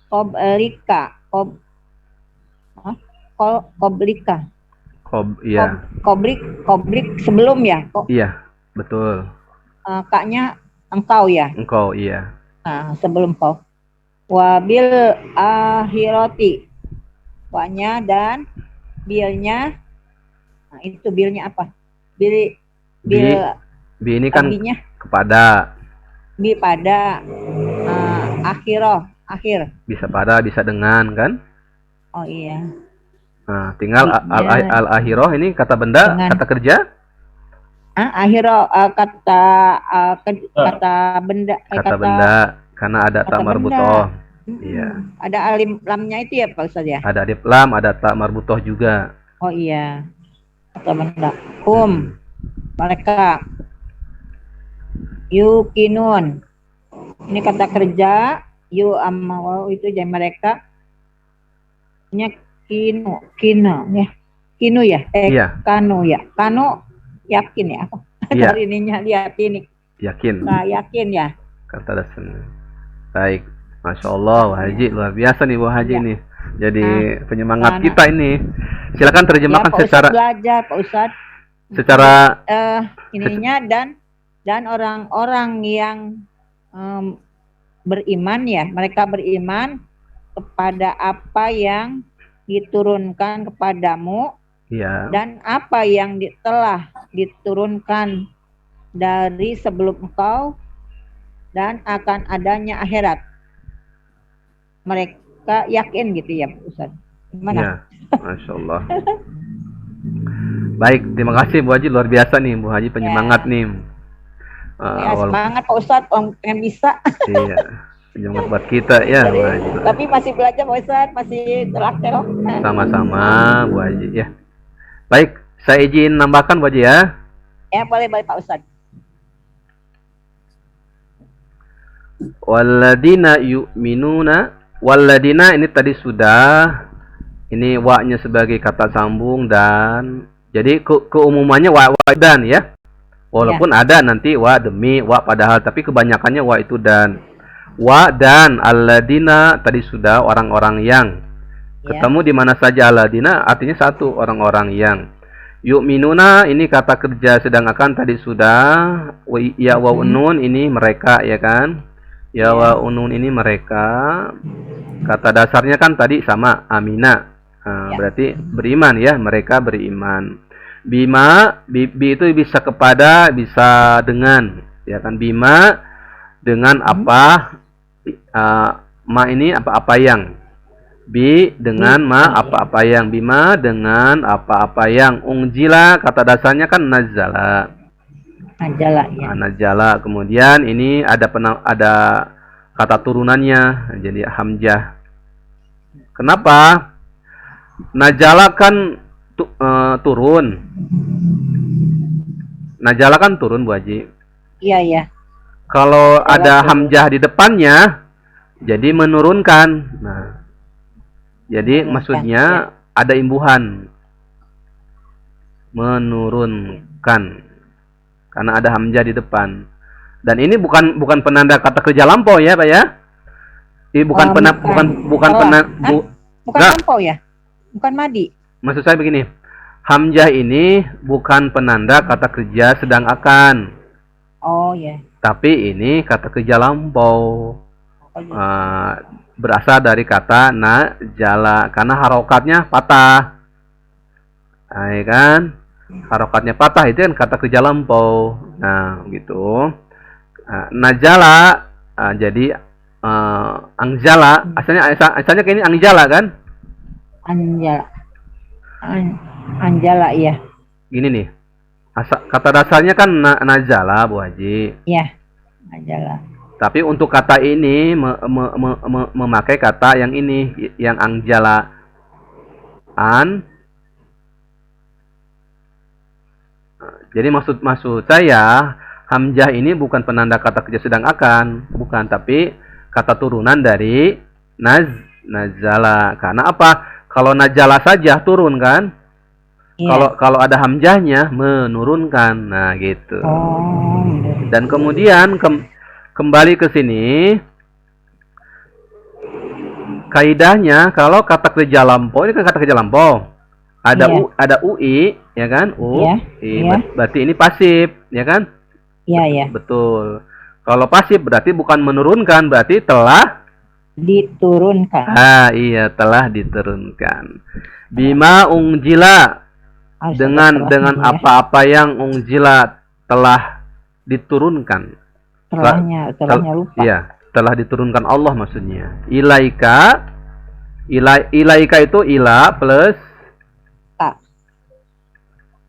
koblika, koblika. Iya. Koblik sebelum ya. Iya, betul. Kaknya engkau ya. Engkau, iya. Sebelum kau. Wabil akhirati. Wa-nya dan bilnya. Nah, itu bilnya apa? Bil ini kan abinya, kepada. Bi pada akhir. Bisa pada, bisa dengan kan? Oh iya. Nah, tinggal al-akhirah ini kata benda, dengan. Kata kerja? Akhirah kata benda. Kata benda, karena ada tak marbutoh. Iya. Ada alif lamnya itu ya Pak Ustaz ya? Ada alif lam, ada tak marbutoh juga. Oh iya. Kata benda. Mereka. Yukinun. Ini kata kerja. Yu amma itu jadi mereka. Ini kino ya. Kinu ya? Iya. Kanu ya. Kanu yakin ya? Iya. Dari ininya lihat ini. Yakin. Nah, yakin ya. Kata dasarnya. Baik. Masya Allah, Bu Haji luar biasa nih Bu Haji nih. Jadi penyemangat kita ini. Silakan terjemahkan Pak secara. Ustadz belajar Pak Ustadz. Secara. Ininya dan orang-orang yang beriman ya, mereka beriman kepada apa yang diturunkan kepadamu. Iya. Dan apa yang telah diturunkan dari sebelum engkau dan akan adanya akhirat. Mereka yakin gitu ya Ustaz. Gimana? Ya, Masya Allah. Baik, terima kasih Bu Haji, luar biasa nih Bu Haji, penyemangat nih. Semangat Pak Ustaz, pengen bisa. Iya, penyemangat buat kita ya Bu Haji. Tapi masih belajar Pak Ustaz, masih terlatih. Sama-sama Bu Haji ya. Baik, saya izin nambahkan Bu Haji ya. Ya boleh Pak Ustaz. Walladina yu'minuna. Walladina ini tadi sudah. Ini wa-nya sebagai kata sambung dan jadi keumumannya wa dan ya. Walaupun ada nanti wa demi, wa padahal, tapi kebanyakannya wa itu dan. Wa dan alladina tadi sudah orang-orang yang. Ketemu di mana saja alladina artinya satu, orang-orang yang. Yu'minuna ini kata kerja sedang akan tadi sudah. Ya wa nun ini mereka ya kan. Ya wa unun ini mereka. Kata dasarnya kan tadi sama amina. Berarti beriman ya, mereka beriman. Bima bi itu bisa kepada, bisa dengan ya kan. Bima dengan apa? Ma ini apa-apa yang. Bi dengan ma apa-apa yang. Bima dengan apa-apa yang. Ungjila kata dasarnya kan nazala. Najala ya. Najala. Kemudian ini ada kata turunannya jadi hamzah. Kenapa? Najala kan turun. Najala kan turun Bu Haji. Iya, iya. Kalau ada turun. hamzah di depannya, jadi menurunkan. Nah, jadi Menurunkan, maksudnya ada imbuhan. Menurunkan. Karena ada hamzah di depan. Dan ini bukan penanda kata kerja lampau ya, Pak ya? Ini bukan Bukan lampau ya? Bukan madi. Maksud saya begini. Hamzah ini bukan penanda kata kerja sedang akan. Oh ya. Tapi ini kata kerja lampau. Oh, gitu. Berasal dari kata najala karena harokatnya patah. Nah, ya kan? Harokatnya patah itu kan kata kerja lampau. Nah, gitu. Najala jadi angjala. Asalnya kayak ini angjala kan? Anjala ya. Gini nih. Kata dasarnya kan najala Bu Haji. Iya. Anjala. Tapi untuk kata ini memakai kata yang ini, yang angjala. Jadi maksud saya hamzah ini bukan penanda kata kerja sedang akan, bukan, tapi kata turunan dari najala. Karena apa? Kalau najala saja turun kan? Iya. Kalau ada hamzahnya menurunkan. Nah, gitu. Oh. Dan kemudian kembali ke sini, kaidahnya kalau kata kerja lampau ini kan kata kerja lampau. Ada UI, ya kan? Berarti ini pasif, ya kan? Iya, iya. Betul. Kalau pasif berarti bukan menurunkan, berarti telah diturunkan. Iya, telah diturunkan. Bima ungjila, dengan apa-apa yang ungjila telah diturunkan. Telahnya lupa. Iya, telah diturunkan Allah maksudnya. Ilaika itu ila plus Ka.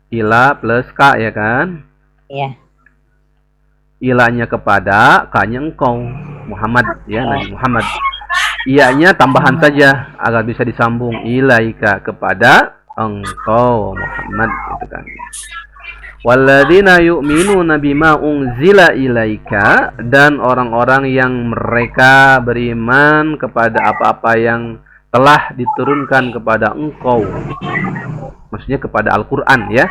Ila plus ka, ya kan? Iya. Ilanya kepada, ka-nya engkau Muhammad, ya, Nabi Muhammad. Iya-nya tambahan saja agar bisa disambung. Ilaika kepada engkau Muhammad, gitu kan. Walladzina yu'minuna bima unzila ilaika, dan orang-orang yang mereka beriman kepada apa-apa yang telah diturunkan kepada engkau. Maksudnya kepada Al-Qur'an, ya.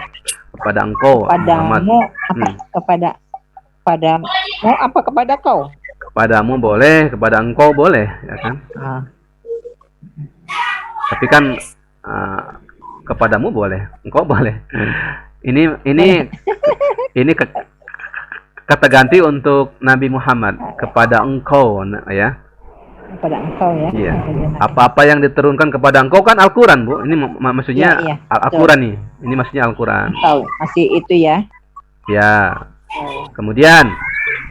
Kepada engkau Muhammad. Kepadamu apa kepada kau? Kepadamu boleh, kepada engkau boleh, ya kan? Tapi kan kepadamu boleh, engkau boleh. Ini kata ganti untuk Nabi Muhammad, kepada engkau, ya. Kepada engkau, ya. Iya. Apa-apa yang diturunkan kepada engkau kan Al-Qur'an, Bu. Ini maksudnya iya, Al-Qur'an nih. Ini maksudnya Al-Qur'an. Tahu, masih itu ya. Ya. Kemudian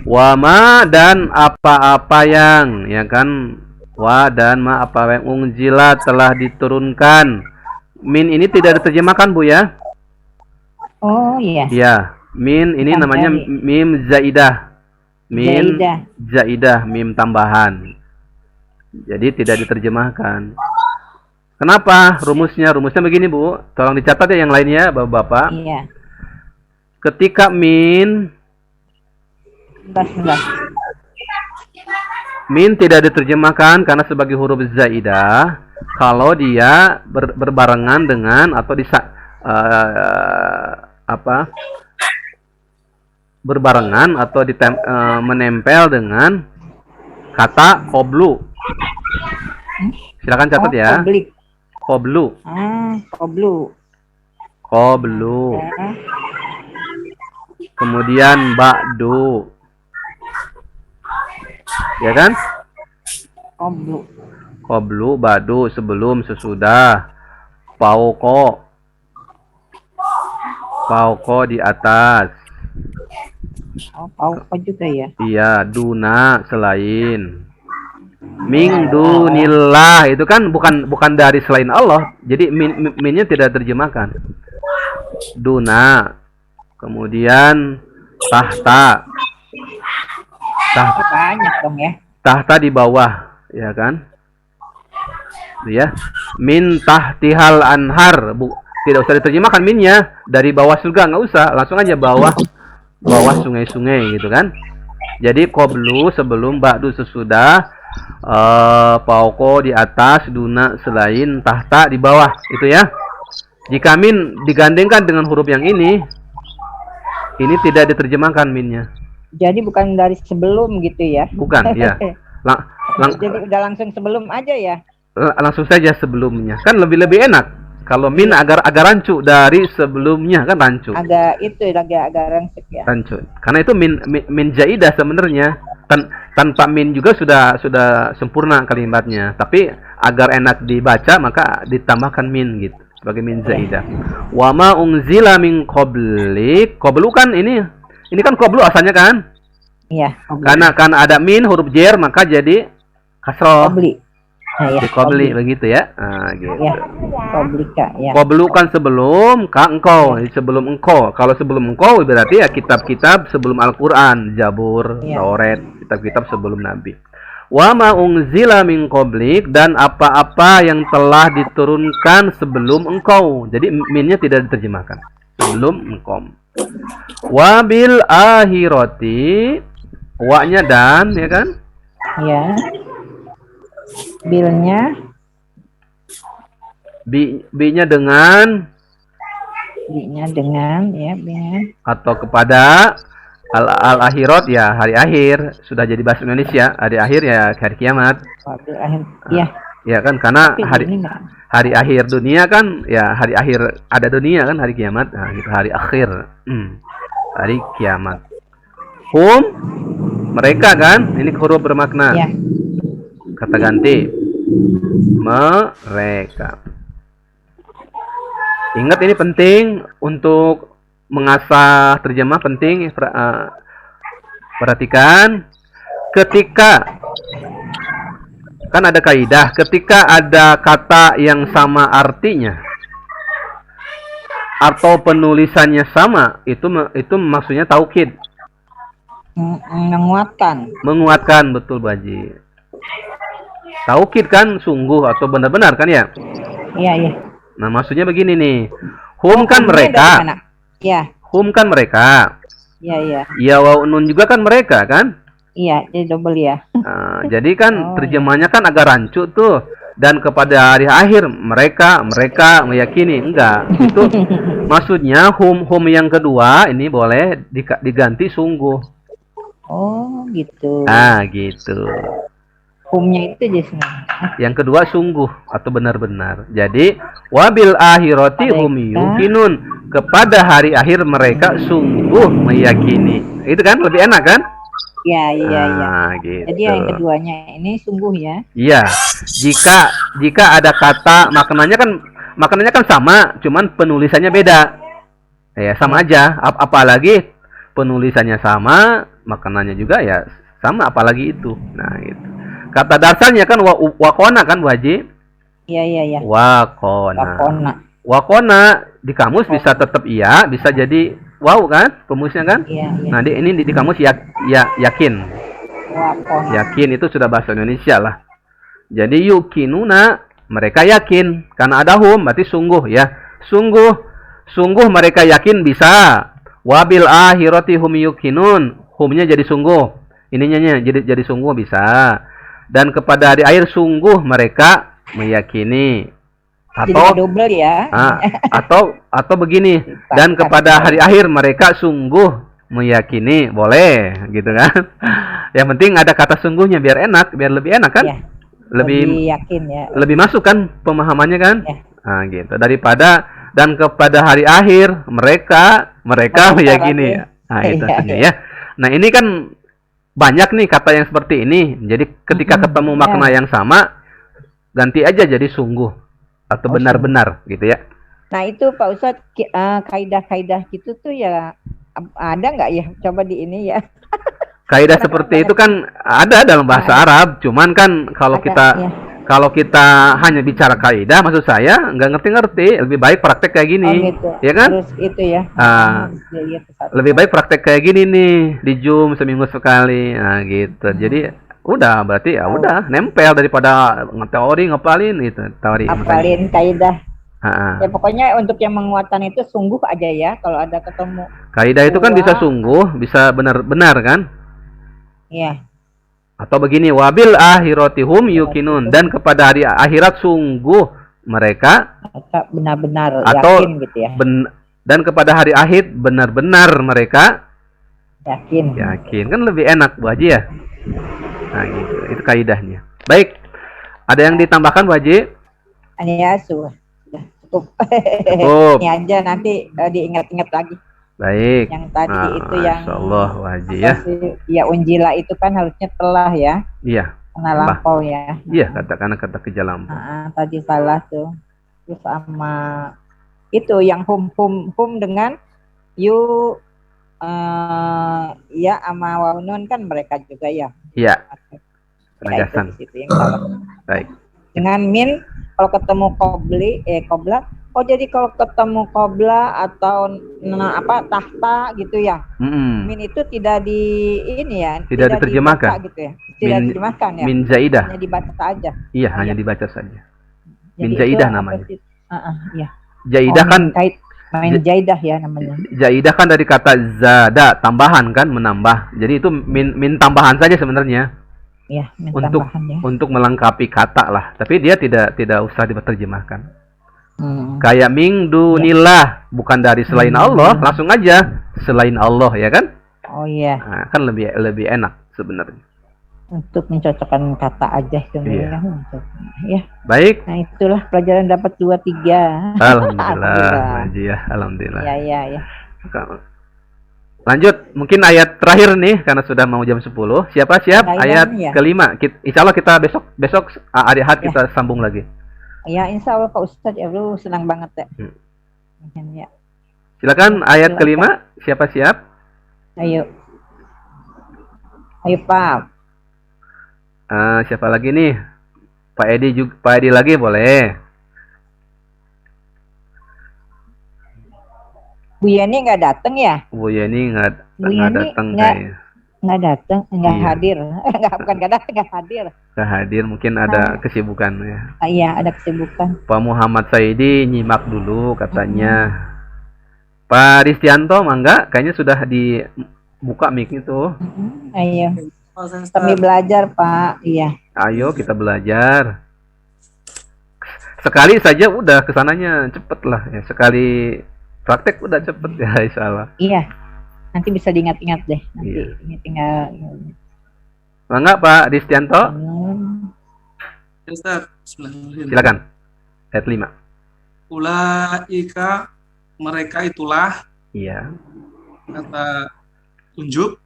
wama, dan apa-apa yang, ya kan, wa dan ma apa yang ungjila telah diturunkan. Min ini tidak diterjemahkan, Bu, ya. Oh iya. Ya, min ini namanya mim zaidah. Min zaidah, mim tambahan. Jadi tidak diterjemahkan. Kenapa? Rumusnya begini, Bu. Tolong dicatat ya yang lainnya, Bapak-bapak. Iya. Ketika min tidak diterjemahkan karena sebagai huruf zaidah kalau dia berbarengan dengan atau berbarengan atau menempel dengan kata qoblu. Silakan catat ya. Qoblu. Qoblu. Kemudian ba'du. Ya kan? Qoblu, ba'du, sebelum, sesudah. Fauqa. Fauqa di atas. Fauqa juga ya. Iya, duna, selain. Min dunillah itu kan bukan dari selain Allah. Jadi minnya tidak terjemahkan. Duna. Kemudian tahta. Banyak dong ya. tahta di bawah, ya kan? Ya, min tahtihal anhar, tidak usah diterjemahkan minnya, dari bawah surga nggak usah, langsung aja bawah sungai-sungai gitu kan. Jadi qablu sebelum, ba'du sesudah, pauko di atas, duna selain, tahta di bawah, itu ya. Jika min digandengkan dengan huruf yang ini tidak diterjemahkan minnya. Jadi bukan dari sebelum gitu ya? Bukan, ya. Jadi udah langsung sebelum aja ya? Langsung saja sebelumnya. Kan lebih enak. Kalau min agak rancu dari sebelumnya, kan rancu. Agak rancuk ya. Rancu. Karena itu min jaidah sebenarnya. Tanpa min juga sudah sempurna kalimatnya. Tapi agar enak dibaca maka ditambahkan min gitu. Sebagai min zaidah. Wa ma unzila min qablik. Qablu kan ini kan qablu asalnya kan? Iya. Karena ada min huruf jer maka jadi kasroh. Qabli. Nah, ya, qabli begitu ya. Nah, gitu. Ya. Qablika ya. Qablu kan sebelum engkau, sebelum engkau. Kalau sebelum engkau berarti ya kitab-kitab sebelum Al-Qur'an, Zabur, Taurat, kitab-kitab sebelum Nabi. Wa ma unzila min qablik, dan apa-apa yang telah diturunkan sebelum engkau. Jadi minnya tidak diterjemahkan. Sebelum engkau. Wa bil akhirati, wa-nya dan, ya kan? Ya. Bilnya. B-nya dengan. B-nya dengan, ya, B-nya. Atau kepada. Al-akhirat ya hari akhir, sudah jadi bahasa Indonesia. Hari akhir ya hari kiamat. Hari akhir. Iya. Ya kan, karena hari akhir dunia kan ya, hari akhir ada dunia kan, hari kiamat. Nah, gitu, hari akhir. Hari kiamat. Hum mereka kan, ini huruf bermakna. Ya. Kata ganti. Mereka. Ingat ini penting untuk mengasah terjemah, penting. Perhatikan ketika kan ada kaidah, ketika ada kata yang sama artinya atau penulisannya sama, itu maksudnya taukid. Menguatkan, betul Bu Haji. Taukid kan sungguh atau benar-benar kan ya? Iya, iya. Nah, maksudnya begini nih. Hum kan mereka. Ya. Hum kan mereka. Iya, iya. Ya wa nun juga kan mereka kan? Iya, jadi double ya. Nah, jadi kan terjemahnya kan agak rancu tuh. Dan kepada hari akhir mereka meyakini, enggak. Itu maksudnya hum yang kedua ini boleh diganti sungguh. Oh, gitu. Ah, gitu. Humnya itu just yang kedua sungguh atau benar-benar. Jadi wabil akhirati hum yuqinun, kepada hari akhir mereka sungguh meyakini. Itu kan lebih enak kan? Iya, iya, iya. Gitu. Jadi yang keduanya ini sungguh ya. Iya. Jika ada kata maknanya kan sama, cuman penulisannya beda. Ya, sama aja. Apalagi penulisannya sama, maknanya juga ya sama, apalagi itu. Nah, gitu. Kata dasarnya kan wakona kan Bu Haji? Iya, iya, iya. Wakona. Wakona di kamus bisa tetap iya, bisa jadi wow kan rumusnya kan? Iya, iya. Nah, ini di kamus yakin. Wakona. Yakin itu sudah bahasa Indonesia lah. Jadi yukinuna, mereka yakin, karena ada hum berarti sungguh ya. Sungguh mereka yakin bisa. Wabil akhirati hum yukinun, humnya jadi sungguh. Ininya jadi sungguh bisa. Dan kepada hari akhir sungguh mereka meyakini. Atau double ya. Atau begini, dan kepada hari akhir mereka sungguh meyakini, boleh gitu kan. Yang penting ada kata sungguhnya biar enak, biar lebih enak kan. Ya, lebih yakin ya. Lebih masuk kan pemahamannya kan. Ya. Nah, gitu. Daripada dan kepada hari akhir mereka meyakini. Nah, itu artinya ya. Nah, ini kan banyak nih kata yang seperti ini. Jadi ketika ketemu makna yang sama, ganti aja jadi sungguh atau benar-benar gitu ya. Nah, itu Pak Ustadz, kaidah-kaidah gitu tuh ya ada nggak ya? Coba di ini ya. Kaidah seperti itu kan ada dalam bahasa Arab, cuman kan kalau kita hanya bicara kaidah, maksud saya nggak ngerti-ngerti, lebih baik praktek kayak gini, gitu. ya kan? Terus itu ya. Lebih baik praktek kayak gini nih, di Zoom seminggu sekali, nah gitu. Jadi Udah, berarti ya udah nempel daripada teori ngapalin itu teori. Hafalin kaidah. Ha-ha. Ya pokoknya untuk yang menguatkan itu sungguh aja ya kalau ada ketemu. Kaidah itu kan Dua. bisa sungguh, bisa benar-benar kan? Iya. Atau begini, wabil akhiratihum yukinun, dan kepada hari akhirat sungguh mereka, Atau benar-benar atau yakin gitu ya. dan kepada hari akhir benar-benar mereka Yakin. yakin. Kan lebih enak Bu Haji ya. Nah gitu, itu kaidahnya. Baik, ada yang ditambahkan Bu Haji? Ini ya sudah cukup. Cukup. Ini aja nanti diingat-ingat lagi. Baik. Yang tadi itu yang Masya Allah Bu Haji ya. Ya unjila itu kan harusnya telah ya. Iya. Karena lampau ya. Iya, katakan kata kerja lampau. Tadi salah tuh. Terus sama itu yang hum dengan you ya sama waunun kan mereka juga ya. Iya. Ya, Penegasan. itu yang salah. Baik. Dengan min kalau ketemu qobla. Oh jadi kalau ketemu qobla atau tahta gitu ya. Min itu tidak di ini ya. Tidak diterjemahkan. Dibaca, gitu ya. Tidak diterjemahkan ya. Min zaidah. Hanya dibaca aja. Iya, hanya dibaca saja. Min Jadi zaidah itu namanya. Iya. Zaidah kan main jaidah ya namanya. zaidah kan dari kata zada, tambahan kan, menambah. Jadi itu min tambahan saja sebenarnya. Iya, min Untuk tambahan ya. untuk melengkapi kata lah. Tapi dia tidak usah diterjemahkan. Kayak min dunillah, bukan dari selain Allah, langsung aja selain Allah ya kan? Oh iya. Nah, kan lebih enak sebenarnya. Untuk mencocokkan kata aja sebenarnya. Ya. Baik. Nah, itulah pelajaran dapat 2-3. Alhamdulillah. Haji ya, alhamdulillah. Ya. Lanjut, mungkin ayat terakhir nih karena sudah mau jam 10. Siapa siap? Ayat kelima. Insya Allah kita besok hari Ahad kita sambung lagi. Ya, insya Allah Pak Ustadz ya, lu senang banget ya. Ya. Silakan ayat kelima. Siapa siap? Ayo Pak. Siapa lagi nih? Pak Edi juga. Pak Edi lagi boleh. Bu Yani nggak datang ya? Bu Yani nggak datang kayaknya. Nggak datang, nggak hadir. Bukan nggak datang, nggak hadir. Nggak hadir, mungkin ada kesibukan ya. Iya, ada kesibukan. Pak Muhammad Saidi nyimak dulu katanya. Pak Ristianto mangga, kayaknya sudah dibuka mic itu. Ayo. Kami belajar Pak. Iya. Ayo kita belajar. Sekali saja udah kesananya cepet lah ya. Sekali praktek udah cepet ya insya Allah. Iya. Nanti bisa diingat-ingat deh. Nanti ini tinggal. Mangga Pak Ristianto. Ustaz, silakan. Ayat 5. Ulaika, mereka itulah. Iya. Kata tunjuk.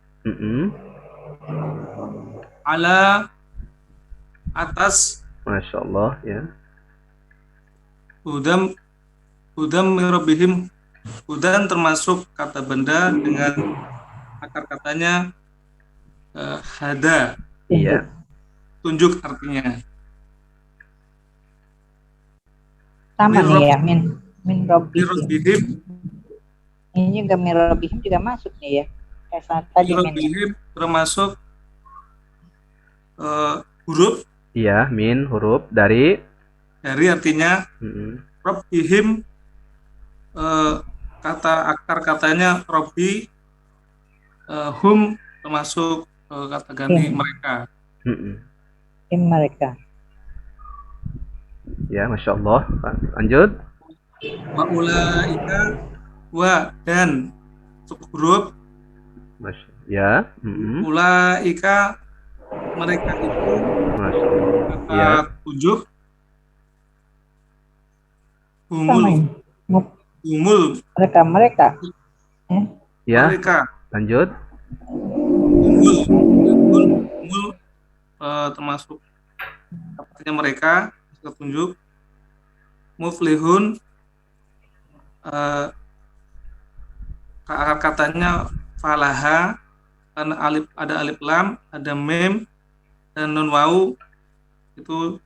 Ala, atas. Masya Allah ya. Hudam mirobihim. Hudan termasuk kata benda dengan akar katanya hada. Iya. Tunjuk artinya. Sama nih ya, min robihim. Ini juga min robihim juga masuk nih ya. Kayak saat tadi min termasuk huruf. Iya, min huruf dari artinya robihim. Kata akar katanya Robi, hum termasuk kata ganti mereka. Mereka. Ya, Masya Allah. Lanjut. Wa ulaika wa dan huruf. Ya. Ulaika mereka itu. Masya Allah. Kata tunjuk. Umul mereka ya mereka. Lanjut. Umul termasuk artinya mereka tunjuk. Muflihun akar katanya falaha karena ada alif lam, ada mem dan nun wau itu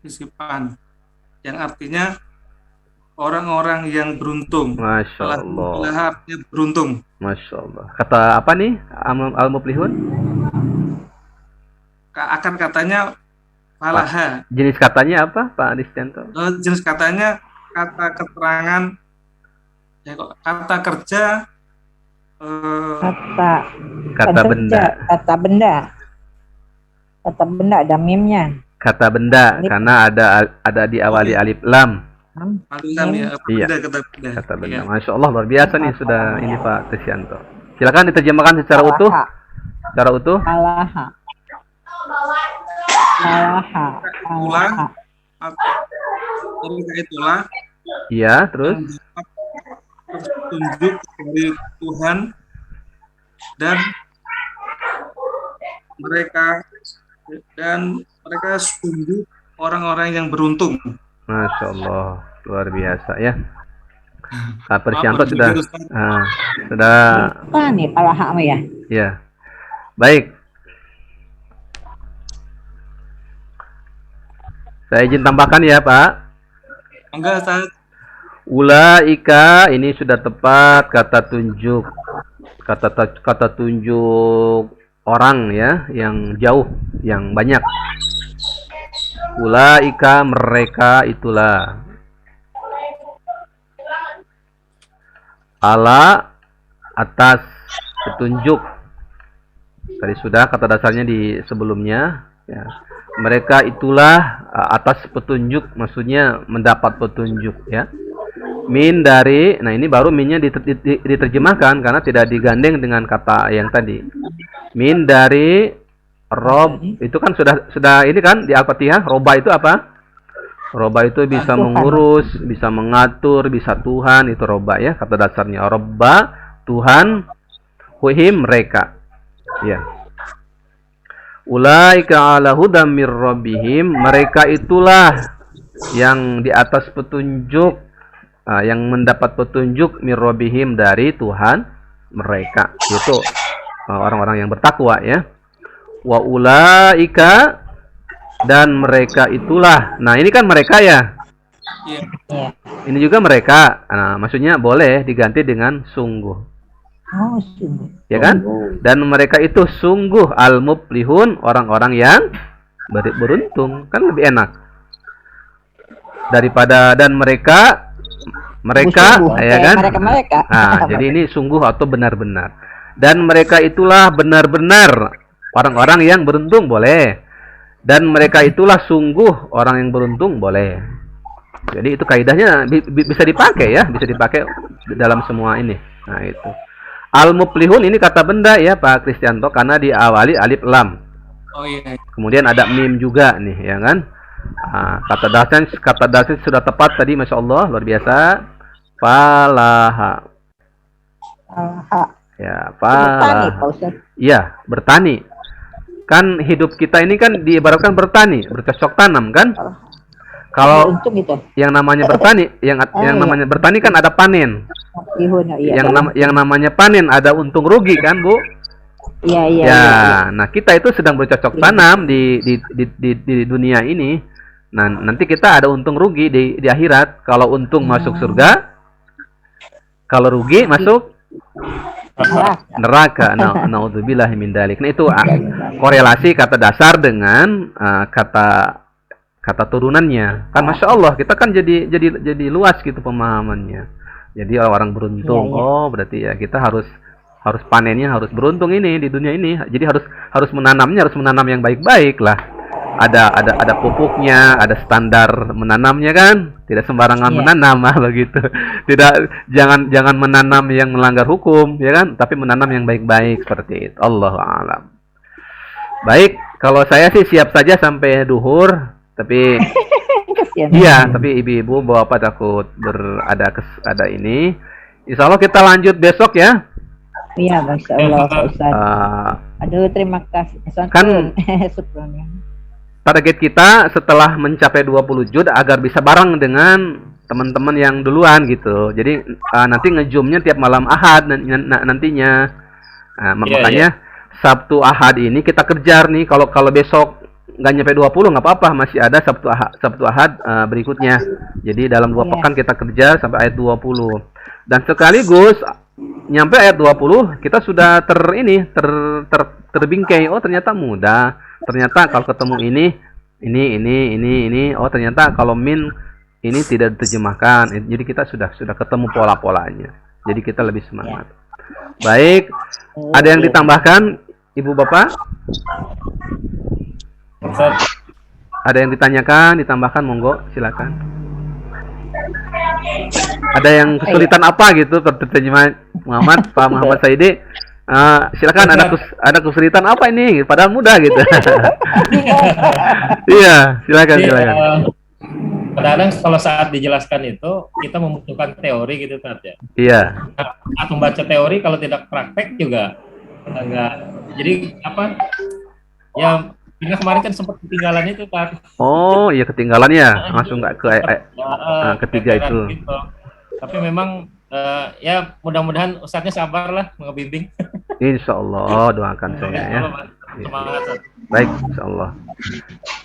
sisipan yang artinya orang-orang yang beruntung. Masya Allah. Artinya beruntung. Masya Allah. Kata apa nih? Al-Muflihun? akar katanya falaha. Jenis katanya apa, Pak Adistianto? Jenis katanya kata keterangan, kata kerja, kata benda. Kata benda ada mimnya. Kata benda karena ada diawali alif lam. Ya, Iya. Kata benda. Masya Allah, luar biasa nih sudah ini Pak Kristianto. Silakan diterjemahkan secara utuh. Secara utuh. Falaha. Itulah. Iya, terus Tunjuk dari Tuhan dan mereka sungguh orang-orang yang beruntung. Masya Allah, luar biasa ya. Pak Kristianto sudah Apa nih falaha ya? Ya. Baik. Saya izin tambahkan ya, Pak. Enggak, Ustaz. Ulaika ini sudah tepat kata tunjuk. Kata tunjuk orang ya, yang jauh, yang banyak. Ulaika mereka itulah. Ala atas petunjuk. Tadi sudah kata dasarnya di sebelumnya ya. Mereka itulah atas petunjuk, maksudnya mendapat petunjuk ya. Min dari, nah ini baru minnya diterjemahkan karena tidak digandeng dengan kata yang tadi. Min dari rob, itu kan sudah ini kan di Al-Fatihah. Roba itu apa? Roba itu bisa mengurus, bisa mengatur, bisa Tuhan, itu roba ya, kata dasarnya. Robba, Tuhan, huhim mereka. Ya. Ulaika ala hudam mir rabbihim, mereka itulah yang di atas petunjuk, yang mendapat petunjuk mir rabbihim dari Tuhan mereka, yaitu orang-orang yang bertakwa ya. Wa ulaika, dan mereka itulah. Nah, ini kan mereka ya. Ini juga mereka. Nah, maksudnya boleh diganti dengan sungguh. Oh, sungguh. Ya kan? Dan mereka itu sungguh al-muflihun, orang-orang yang beruntung. Kan lebih enak. Daripada dan mereka ya kan? Mereka. Nah, jadi ini sungguh atau benar-benar. Dan mereka itulah benar-benar orang-orang yang beruntung, boleh. Dan mereka itulah sungguh orang yang beruntung, boleh. Jadi itu kaidahnya bisa dipakai ya, bisa dipakai dalam semua ini. Nah, itu. Al-muflihun ini kata benda ya Pak Kristianto, karena diawali alif lam. Oh iya. Kemudian ada mim juga nih, ya kan? Kata dasar sudah tepat tadi, Masya Allah, luar biasa. Falaha. Ya, falaha. Iya, bertani. Kan hidup kita ini kan diibaratkan bertani, bercocok tanam kan? Kalau yang namanya bertani, yang namanya bertani kan ada panen. Yang namanya panen ada untung rugi kan, Bu? Iya. Ya, nah kita itu sedang bercocok tanam di dunia ini. Nah, nanti kita ada untung rugi di akhirat. Kalau untung masuk surga, kalau rugi masuk neraka. Naudzubillahi min dzalik. Nah, itu korelasi kata dasar dengan kata turunannya. Kan Masya Allah, kita kan jadi luas gitu pemahamannya. Jadi orang beruntung. Oh, berarti ya kita harus panennya harus beruntung ini di dunia ini. Jadi harus menanamnya, harus menanam yang baik-baik lah. Ada pupuknya, ada standar menanamnya kan. Tidak sembarangan menanam begitu. Tidak, jangan menanam yang melanggar hukum, ya kan? Tapi menanam yang baik-baik seperti itu. Allahu a'lam. Baik, kalau saya sih siap saja sampai duhur, tapi iya, tapi ibu-ibu bapak takut ada ini. Insya Allah kita lanjut besok ya. Iya, Masya Allah, Pak Ustaz. Aduh, terima kasih. Kan target kita setelah mencapai 20 juz agar bisa bareng dengan teman-teman yang duluan gitu. Jadi nanti ngezoomnya tiap malam Ahad nantinya. Makanya Sabtu Ahad ini kita kejar nih. Kalau besok nggak nyampe 20 nggak apa-apa, masih ada Sabtu Ahad berikutnya. Jadi dalam 2 pekan kita kerja sampai ayat 20. Dan sekaligus nyampe ayat 20 kita sudah terbingkai. Oh, ternyata mudah. Ternyata kalau ketemu ini, oh ternyata kalau min ini tidak diterjemahkan. Jadi kita sudah ketemu pola-polanya. Jadi kita lebih semangat. Baik, ada yang ditambahkan, Ibu Bapak? Ada yang ditanyakan, ditambahkan, monggo, silakan. Ada yang kesulitan apa gitu terjemah Muhammad, Pak Muhammad Saidi? Silakan, ada kesulitan apa ini? Padahal mudah gitu. Iya, silakan. Kadang-kadang kalau saat dijelaskan itu kita membutuhkan teori gitu Tat ya. Iya. Saat membaca teori kalau tidak praktek juga enggak. Jadi apa? Ya kita kemarin kan sempat ketinggalan itu Tat. Oh, iya ketinggalan ya. Langsung nggak ke ketiga itu. Gitu. Tapi memang ya mudah-mudahan Ustadznya sabar lah ngebimbing. Insya Allah, doakan saya ya. Semangat. Baik, insya Allah.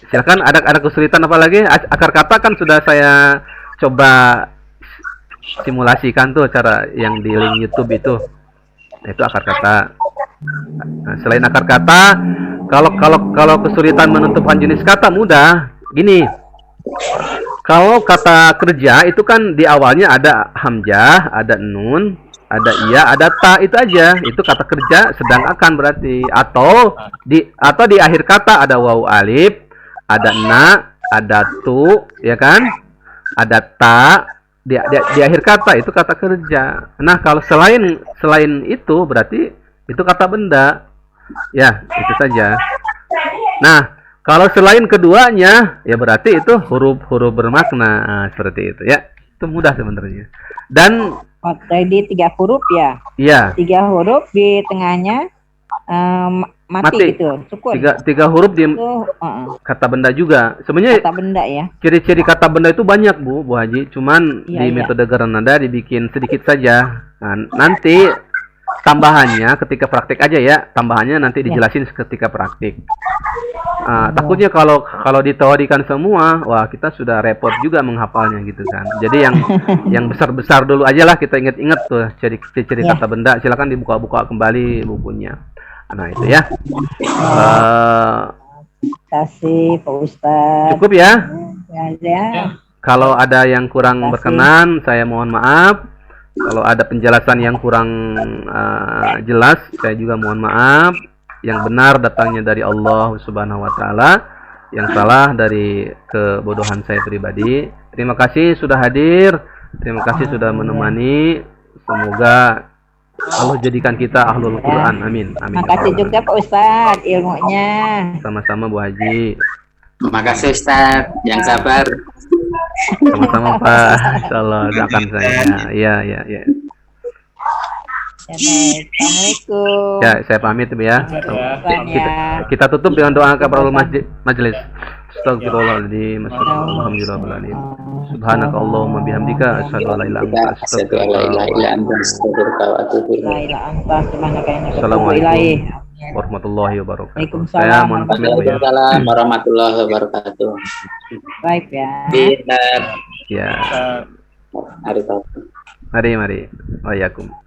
Silakan, ada kesulitan apa lagi? Akar kata kan sudah saya coba simulasikan tuh cara yang di link YouTube itu. Itu akar kata. Nah, selain akar kata, kalau kesulitan menentukan jenis kata mudah. Gini. Kalau kata kerja itu kan di awalnya ada hamzah, ada nun, ada iya, ada ta, itu aja. Itu kata kerja sedang akan berarti. Atau di akhir kata ada waw alif, ada na, ada tu, ya kan? Ada ta di akhir kata, itu kata kerja. Nah, kalau selain itu berarti itu kata benda. Ya, itu saja. Nah, kalau selain keduanya, ya berarti itu huruf-huruf bermakna. Nah, seperti itu ya. Itu mudah sebenarnya. Dan tadi 3 huruf ya? Iya. 3 huruf di tengahnya mati gitu, sukun. 3 huruf di kata benda juga. Sebenarnya kata benda ya. Ciri-ciri kata benda itu banyak, Bu Haji. Cuman di metode Granada dibikin sedikit saja. Nah, nanti tambahannya ketika praktik aja ya. Tambahannya nanti dijelasin ketika praktik. Takutnya kalau diteorikan semua, wah kita sudah repot juga menghafalnya gitu kan. Jadi yang besar-besar dulu aja lah, kita ingat-ingat tuh ciri-ciri kata benda. Silakan dibuka-buka kembali bukunya. Nah itu ya. Kasih Pak Ustadz. Cukup ya? Ya. Kalau ada yang kurang berkenan, saya mohon maaf. Kalau ada penjelasan yang kurang jelas, saya juga mohon maaf. Yang benar datangnya dari Allah Subhanahu wa taala, yang salah dari kebodohan saya pribadi. Terima kasih sudah hadir, terima kasih sudah menemani. Semoga Allah jadikan kita ahlul Quran. Amin. Amin. Terima kasih juga Pak Ustadz ilmunya. Sama-sama Bu Haji. Terima kasih Ustaz, yang sabar. Sama-sama Pak. Insyaallah doakan saya. Iya. Ya, baik. Assalamualaikum. Ya, saya pamit ya. Kita tutup dengan doa kafaratul majelis. Astagfirullahaladzim. Alhamdulillahirabbil Subhanakallahumma bihamdika asyhadu an la ilaha illa anta astaghfiruka wa atubu ilaik. Assalamualaikum warahmatullahi wabarakatuh. Waalaikumsalam warahmatullahi wabarakatuh. Baik ya. Biar Ya. hari Mari. Waalaikumsalam.